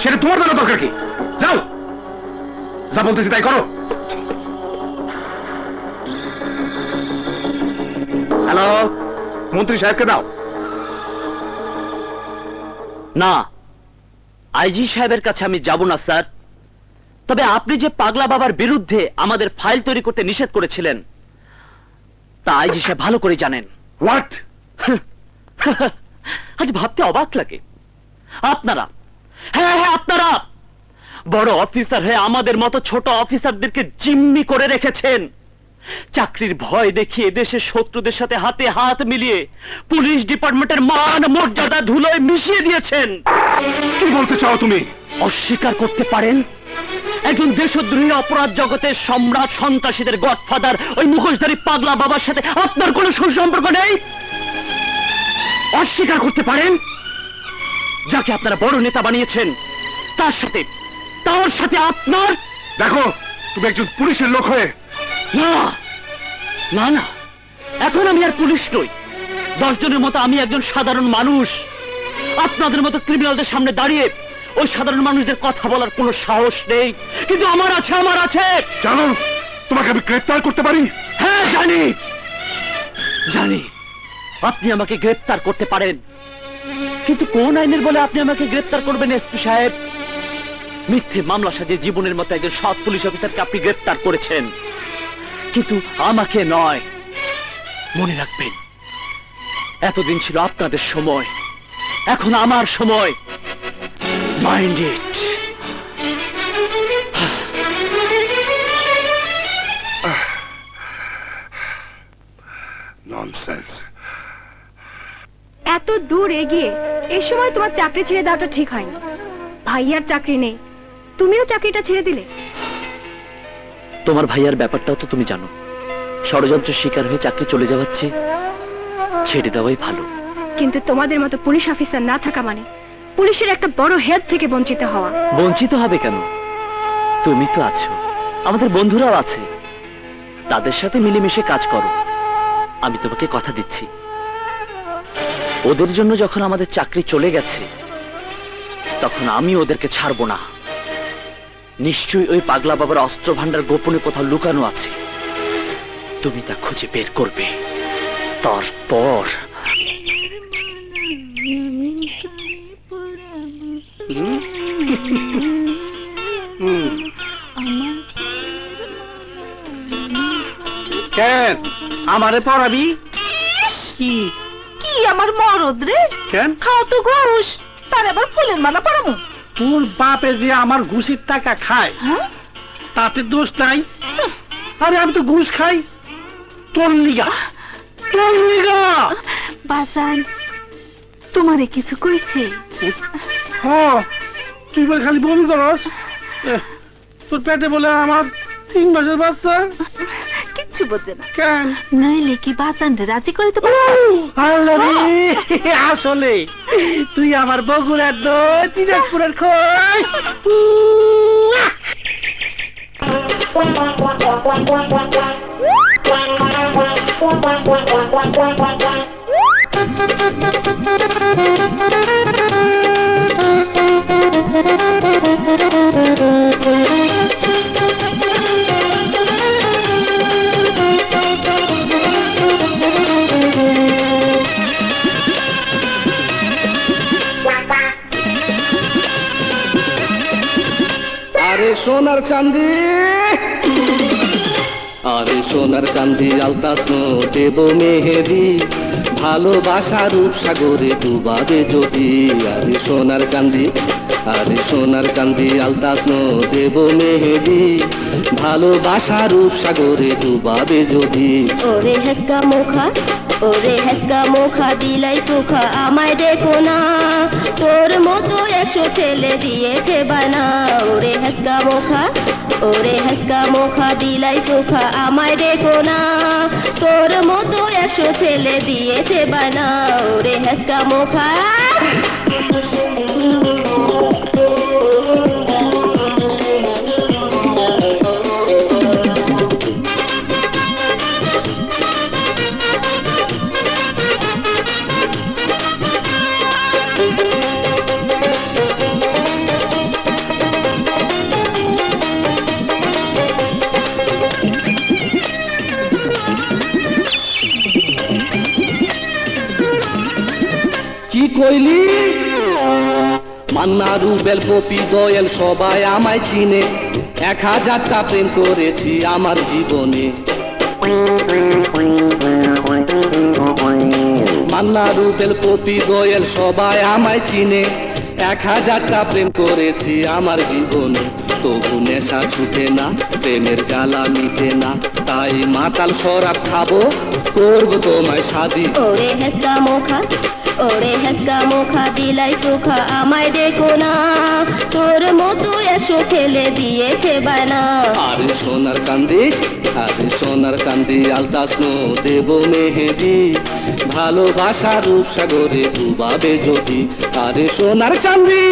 সেটা তোমার জানা দরকার কি? যাও, যা বলতেছি তাই করো। হ্যালো, মন্ত্রী সাহেবকে দাও। না, আইজি সাহেবের কাছে আমি যাব না স্যার। তবে আপনি যে পাগলা বাবার বিরুদ্ধে আমাদের ফাইল তৈরি করতে নিষেধ করেছিলেন তা আইজি সাহেব ভালো করে জানেন। হোয়াট? আজ ভাবতে অবাক লাগে, আপনারা, হ্যাঁ হ্যাঁ আপনারা বড় অফিসার হয়ে আমাদের মতো ছোট অফিসারদেরকে জিম্মি করে রেখেছেন। চাকরির ভয় দেখিয়ে দেশের শত্রুদের সাথে হাতে হাত মিলিয়ে পুলিশ ডিপার্টমেন্টের মান মর্যাদা ধুলোয় মিশিয়ে দিয়েছেন। কি বলতে চাও তুমি? অস্বীকার করতে পারেন একজন দেশদ্রোহী অপরাধ জগতের সম্রাট সন্ত্রাসীদের গডফাদার ওই মুখোশধারী পাগলা বাবার সাথে আপনার কোনো সুসম্পর্ক নেই? অস্বীকার করতে পারেন যাকে আপনারা বড় নেতা বানিয়েছেন তার সাথে আপনার? দেখো, তুমি একজন পুলিশের লোক হয়ে। না না না, এখন আমি আর পুলিশ নই। 10 জনের মতো আমি একজন সাধারণ মানুষ। আপনাদের মতো ক্রিমিনালদের সামনে দাঁড়িয়ে ওই সাধারণ মানুষদের কথা বলার কোনো সাহস নেই, কিন্তু আমার আছে। জানো, তোমাকে আমি গ্রেফতার করতে পারি। হ্যাঁ জানি আপনি আমাকে গ্রেফতার করতে পারেন, কিন্তু কোন আইনের বলে আপনি আমাকে গ্রেফতার করবেন এসপি সাহেব? মিথ্যে মামলা সাজিয়ে জীবনের মতো একজন সৎ পুলিশ অফিসারকে আপনি গ্রেফতার করেছেন, কিন্তু আমাকে নয়। মনে রাখবেন, এতদিন ছিল আপনাদের সময়, এখন আমার সময়। Mind it. ননসেন্স। এত দূর এগিয়ে এই সময় তোমার চাকরি ছেড়ে দেওয়াটা ঠিক হয়নি। ভাইয়ার চাকরি নেই, তুমিও চাকরিটা ছেড়ে দিলে। তোমার ভাইয়ার ব্যাপারটাও তো তুমি জানো। ষড়যন্ত্রের শিকার হয়ে চাকরি চলে যাওয়াচ্ছে, ছেড়ে দেওয়াই ভালো। কিন্তু তোমাদের মতো পুলিশ অফিসার না থাকা মানে পুলিশের একটা বড় হেড থেকে বঞ্চিত হওয়া। বঞ্চিত হবে কেন? তুমি তো আছো, আমাদের বন্ধুরাও আছে, তাদের সাথে মিলেমিশে কাজ করো। আমি তোমাকে কথা দিচ্ছি, ওদের জন্য যখন আমাদের চাকরি চলে গেছে, তখন আমি ওদেরকে ছাড়বো না। নিশ্চয়ই ওই পাগলা বাবার অস্ত্র ভান্ডার গোপনে কোথাও লুকানো আছে, তুমি তা খুঁজে বের করবে। তারপর কেন আমারে পড়াবি? কি কি আমার মরদ রে? কেন? খাও তো ঘুষ, তার আবার ফুলের মালা পরামু? তোর বাপে যে আমার ঘুষের টাকা খায়, হ্যাঁ? তাতে দোষ নাই। আরে আমি তো ঘুষ খাই তোর লিগা, তোর লিগা। বাজান তোমারে কিছু কইছে? হ্যাঁ, তুই বলে খালি বমি করস। তোর পেটে বলে আমার 3 মাসের বাচ্চা। কিচ্ছু বলতে না। কেন? নইলে কি বাজান রাজি করিতে পারো? আল্লাহ রে, আসলে তুই আমার বগুড়ার দই, দিনাজপুরের খই। আরে সোনার চাঁদি, আরে সোনার চাঁদি আলতাস দেব মেহেদি, ভালোবাসা রূপ সাগরে ডুবাবে যদি। আরে সোনার চাঁদি, আরে সোনার চাঁদি আলতাস দেব মেহেদি, ভালোবাসা রূপ সাগরে ডুবাবে যদি। ওরে হেসকা মুখা, ওরে হেসকা মুখা দিলাই সুখা, আমায় ডেকো না, তোর মতো 100 ছেলে দিয়েছে বানা। ওরে হেসকা মুখা, ওরে হেসকা মুখা দিলাই সুখা, আমায় ডেকো না, তোর মতো 100 ছেলে দিয়েছে বানা। ওরে হেসকা মুখা। কি কইলি? মান্না, রুবেল, পপি, দোয়েল সবাই আমায় চিনে, 1000টা প্রেম করেছি আমার জীবনে। মান্না, রুবেল, পপি, দোয়েল সবাই আমায় চিনে, 1000টা প্রেম করেছি আমার জীবনে। তবু নেশা ছুটে না, প্রেমের জ্বালা মিটে না, তাই মাতাল শরাব খাবো, করবো তোমায় শাদি। ওরে হেসকা মুখা, ওরে হেসকা মুখা দিলাই সুখা, আমায় ডেকো না, তোর মতো 100 ছেলে দিয়েছে বানা। আরে সোনার চাঁদি, আরে সোনার চাঁদি আলতাস দেব মেহেদি, ভালোবাসা রূপ সাগরে ডুবাবে যদি। আরে সোনার চাঁদি।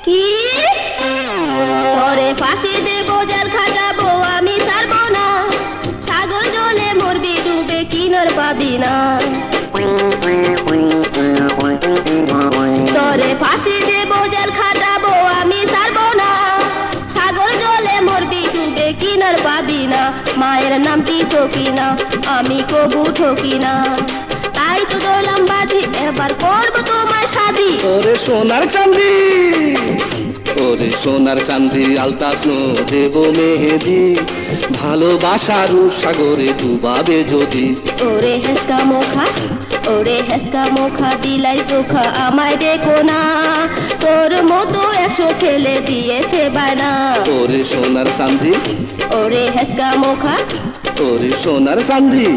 কি তোরে ফাঁসি দেব, জেল খাটাবো, আমি ছাড়বো না, সাগর জলে মরবি ডুবে, কিনার পাবি না। পাবি না, মায়ের নামটি সকিনা, আমি কবু ঠকি না। তাই তো ধরলাম বাজি, এবার করবো তোমার শাদি। ওরে সোনার চাঁদি, ওরে সোনার চাঁদি, আলতাস দেব মেহেদি, ভালোবাসার সাগরে ডুবাবে যদি। ওরে হেসকা মোখা, ওরে হেসকা মোখা, দিলাই চোখা আমায় দেখো না, তোর মতো 100 ছেলে দিয়েছে বানা। ওরে সোনার চাঁদি, ওরে হেসকা মোখা, ওরে সোনার চাঁদি,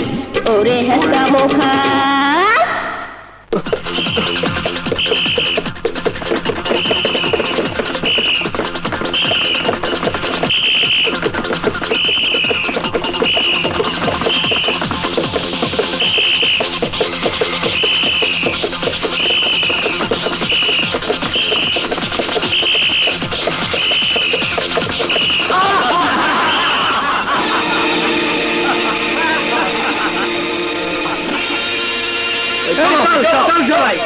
ওরে হেসকা মোখা। চল সবাই।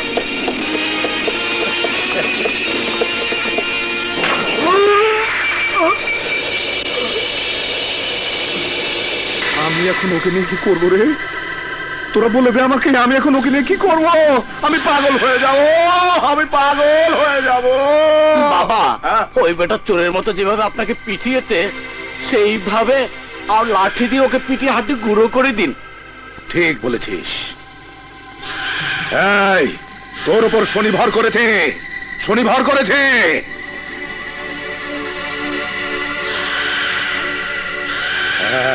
আমি এখন ওকে নিয়ে কি করবো রে? তোরা বলে দে আমাকে, আমি এখন ওকে নিয়ে কি করবো? আমি পাগল হয়ে যাবো, আমি পাগল হয়ে যাবো। বাবা, হ্যাঁ? ওই বেটা চোরের মতো যেভাবে আপনাকে পিটিয়েছে সেইভাবে আর লাঠি দিয়ে ওকে পিটিয়ে হাতে গুঁড়ো করে দিন। ঠিক বলেছিস। এই, তোর উপর শনি ভর করেছে, শনি ভর করেছে।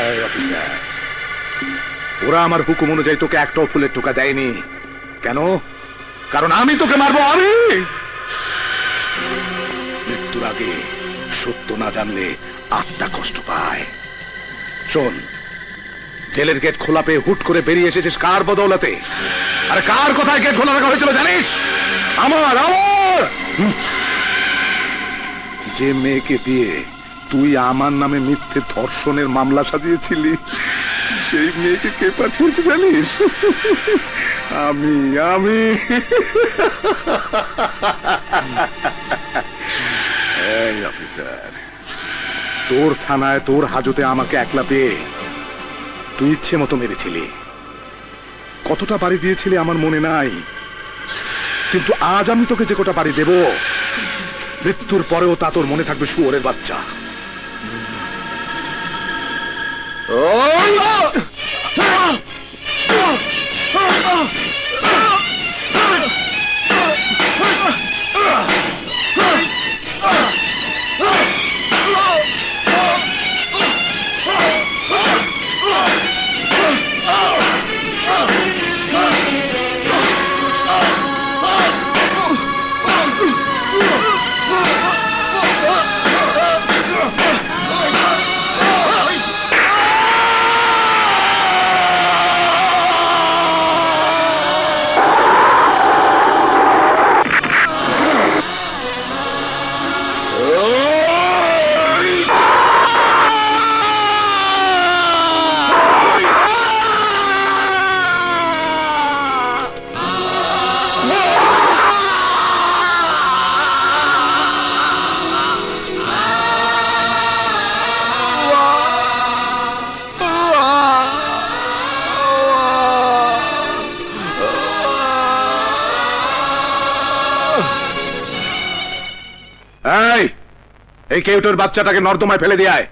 এই অফিসার, ওরা আমার হুকুম অনুযায়ী তোকে একটাও ফুলের টোকা দেয়নি। কেন? কারণ আমি তোকে মারবো। আমি মৃত্যুর আগে সত্য না জানলে আত্মা কষ্ট পায়। শোন, জেলের গেট খোলা পেয়ে হুট করে বেরিয়ে এসেছিস কার বদৌলতে? আরে কার কথায় গেট খোলা রাখা হয়েছিল জানিস? আমার আমার যে মেয়েকে দিয়ে তুই আমার নামে মিথ্যে ধর্ষণের মামলা সাজিয়েছিলি, সেই মেয়েকে কে পাঠিয়েছে জানিস? আমি আমি এই অফিসার, তোর থানায় তোর হাজতে আমাকে একলা পেয়ে তুই ইচ্ছে মতো মেরেছিলি। কতটা বাড়ি দিয়েছিলি আমার মনে নাই, কিন্তু আজ আমি তোকে যে কটা বাড়ি দেব, মৃত্যুর পরেও তা তোর মনে থাকবে শুয়োরের বাচ্চা। এই কেউটোর বাচ্চাটাকে নর্দমায় ফেলে দিয়ে আয়।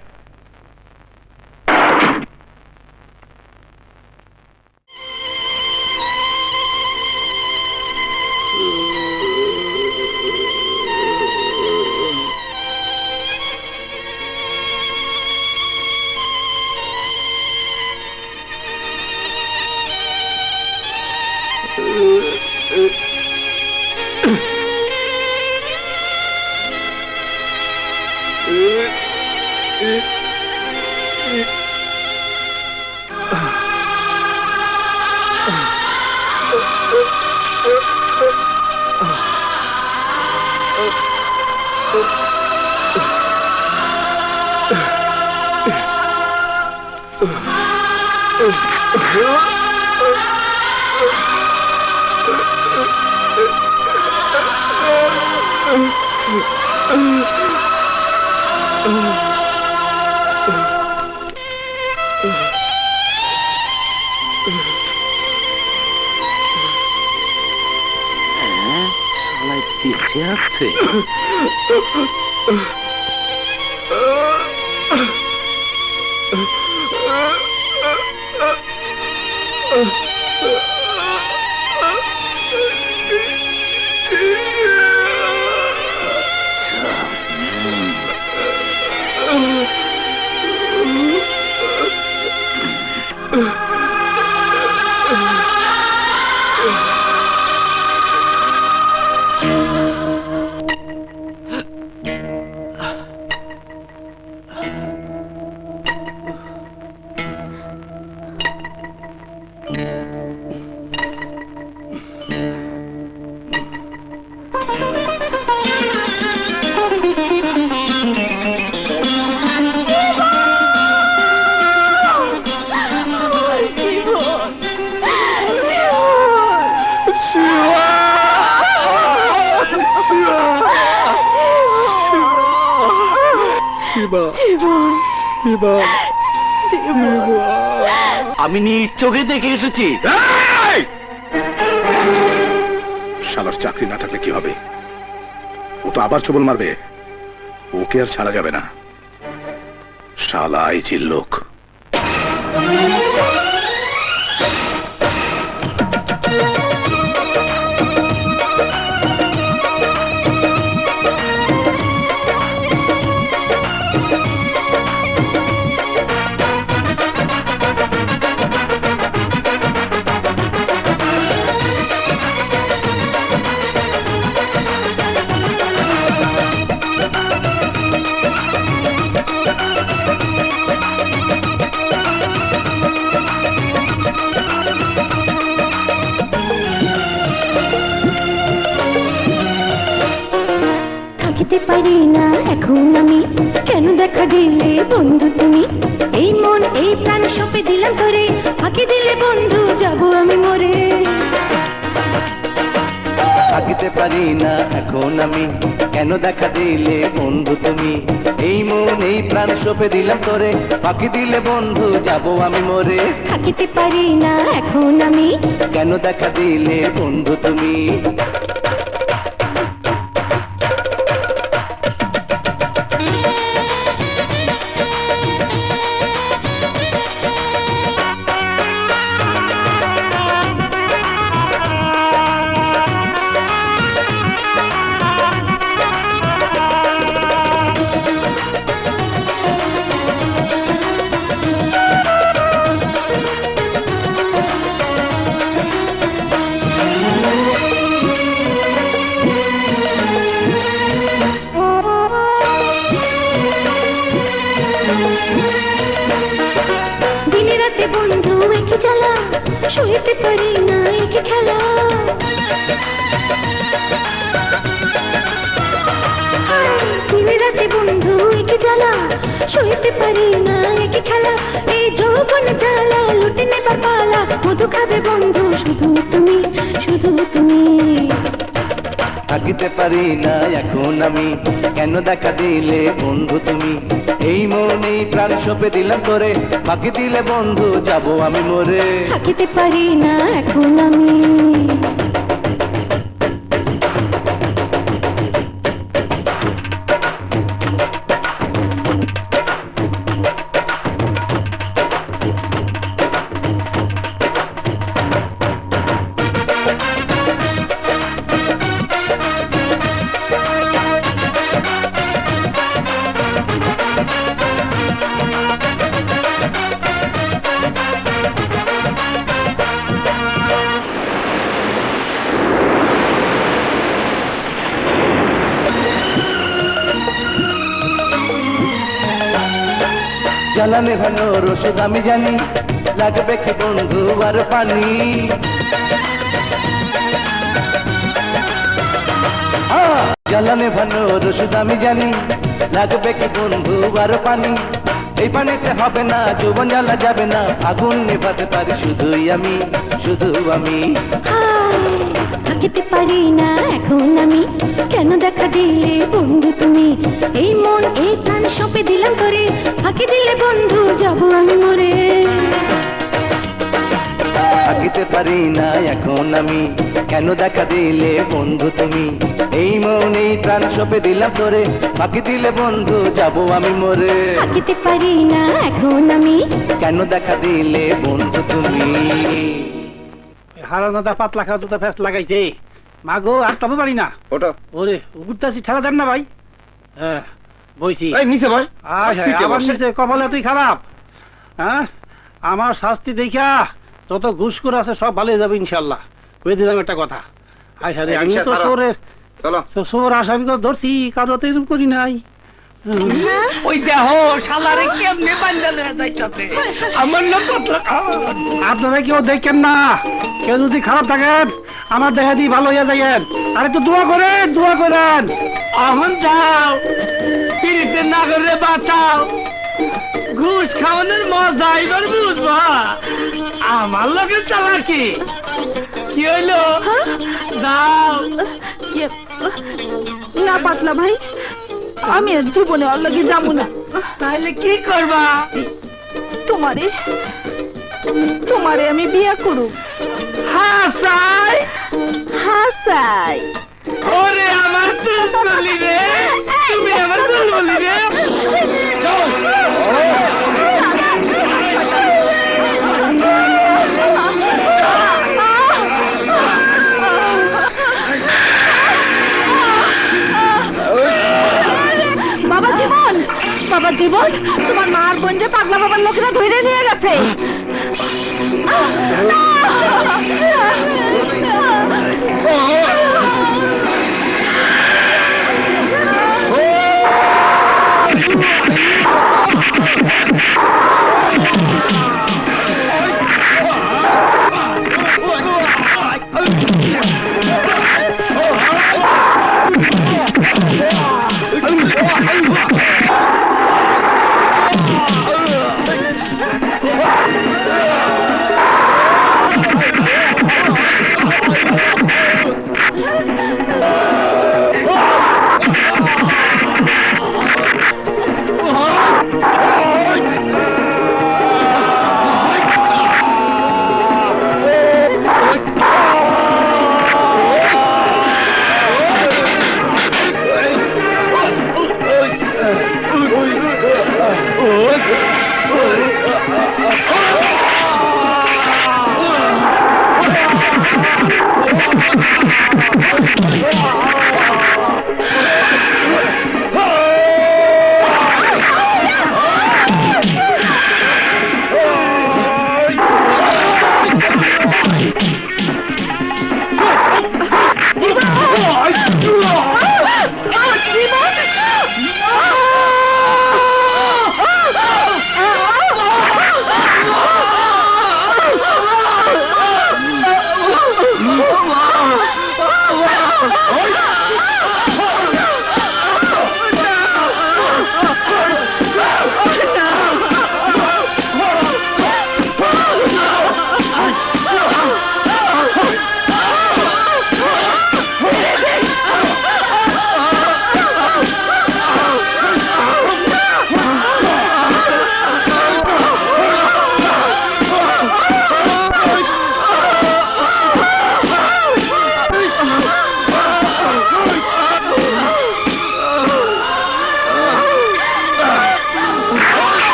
কাছে আসছে। আমি নিজ চোখে দেখে এসেছি। শালার চাকরি না থাকলে কি হবে? ও তো আবার ছবল মারবে, ওকে আর ছাড়া যাবে না। শালা আইজির লোক। থাকিতে পারি না এখন আমি, কেন দেখা দিলে বন্ধু তুমি? এই মন এই প্রাণ সঁপে দিলাম তোরে, ফাঁকি দিলে বন্ধু যাব আমি মরে। থাকিতে পারি না এখন আমি, কেন দেখা দিলে বন্ধু তুমি? এই মন এই প্রাণ সঁপে দিলাম তোরে, ফাঁকি দিলে বন্ধু যাব আমি মরে। থাকিতে পারি না এখন আমি, কেন দেখা দিলে বন্ধু তুমি? দিনে রাতে বন্ধু একই জ্বালা, শুইতে পারি না একই খেলা। দিনে রাতে বন্ধু একই জ্বালা, শুইতে পারি না একই খেলা। এই যৌবন জ্বালা লুটে নেবার পালা, মধু খাবে বন্ধু শুধু তুমি, শুধু তুমি। থাকিতে পারি না এখন আমি, কেন দেখা দিলে বন্ধু তুমি? এই মন এই প্রাণ সঁপে দিলাম তোরে, ফাঁকি দিলে বন্ধু যাব আমি মরে। থাকিতে পারি না এখন আমি। জ্বালা নেভানোর ওষুধ আমি জানি, লাগবে কি বন্ধু আর পানি? জ্বালা নেভানোর ওষুধ আমি জানি, লাগবে কি বন্ধু আর পানি? এই পানিতে হবে না যৌবন, জ্বালা যাবে না, আগুন নেভাতে পারি শুধুই আমি, শুধু আমি। থাকিতে পারি না এখন আমি, কেন দেখা দিলে বন্ধু তুমি? এই মন এই প্রাণ সঁপে দিলাম তোরে, ফাঁকি দিলে বন্ধু যাব আমি মরে। থাকিতে পারি না এখন আমি, কেন দেখা দিলে বন্ধু তুমি? এই মনেই প্রাণ সঁপে দিলাম তোরে, বাকি দিলে বন্ধু যাব আমি মরে। থাকিতে পারি না এখন আমি, কেন দেখা দিলে বন্ধু তুমি? হারানাদা পাতলা খাওয়া তো ফ্যাস লাগাইছে। মা গো, আর তবে পারি না। ওটা ওরে উঠতেছি, ঠেলা দেন না ভাই। হ্যাঁ বইছি। এই নিচে ভাই। আবার নিচে, কপালে তুই খারাপ। হ্যাঁ, আমার শাস্তি দেখা যত ঘুষখোর আছে সব ভালো যাবে ইনশাল্লাহ, কয়ে দিলাম একটা কথা। আয় হ্যাঁ, আমি তো চোরের চোর আসামি করে ধরছি, কারো তো এরকম করি নাই। ওই দেহ শালারে কেমনে বান্দালে যাইতাছে আমার না তো। আপনারা কেউ দেখেন না, কেউ যদি খারাপ থাকেন আমার দেখা দিয়ে ভালো হইয়া যাইয়েন। আরে তো দোয়া করেন, দোয়া করেন। এখন যাও, পিড়িতে না করে বাঁচাও, ঘুষ খাওয়ানোর মজা এবার বুঝবা। আমার লোকের চালাকি কি হইলো? যাও। না পাতলা ভাই, আমি আর জীবনে ওর লগে যাবো না। তাহলে কি করবা? তোমারে তোমারে আমি বিয়া করব। হাসাই হাসাই। ওরে আমার দুলবলি রে, তুমি আমার দুলবলি রে। বাবা জীবন, বাবা জীবন, তোমার মার বোন যে পাগলা বাবার লোকেরা ধরে নিয়ে গেছে।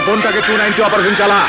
ফোনটাকে 290 অপারেশন চালা।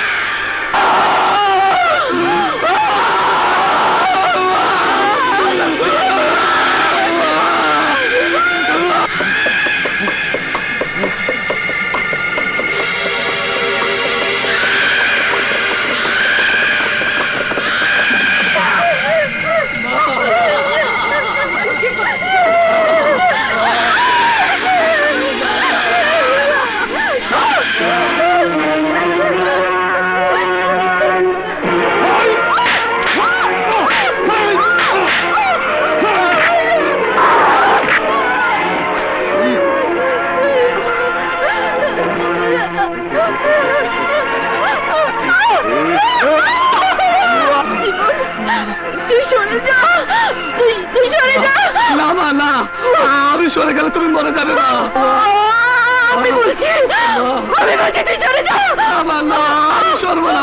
সরে গেলে তুমি মরে যাবে মা। আমি বলছি তুই সরে যা। আমার না, আমি সরব না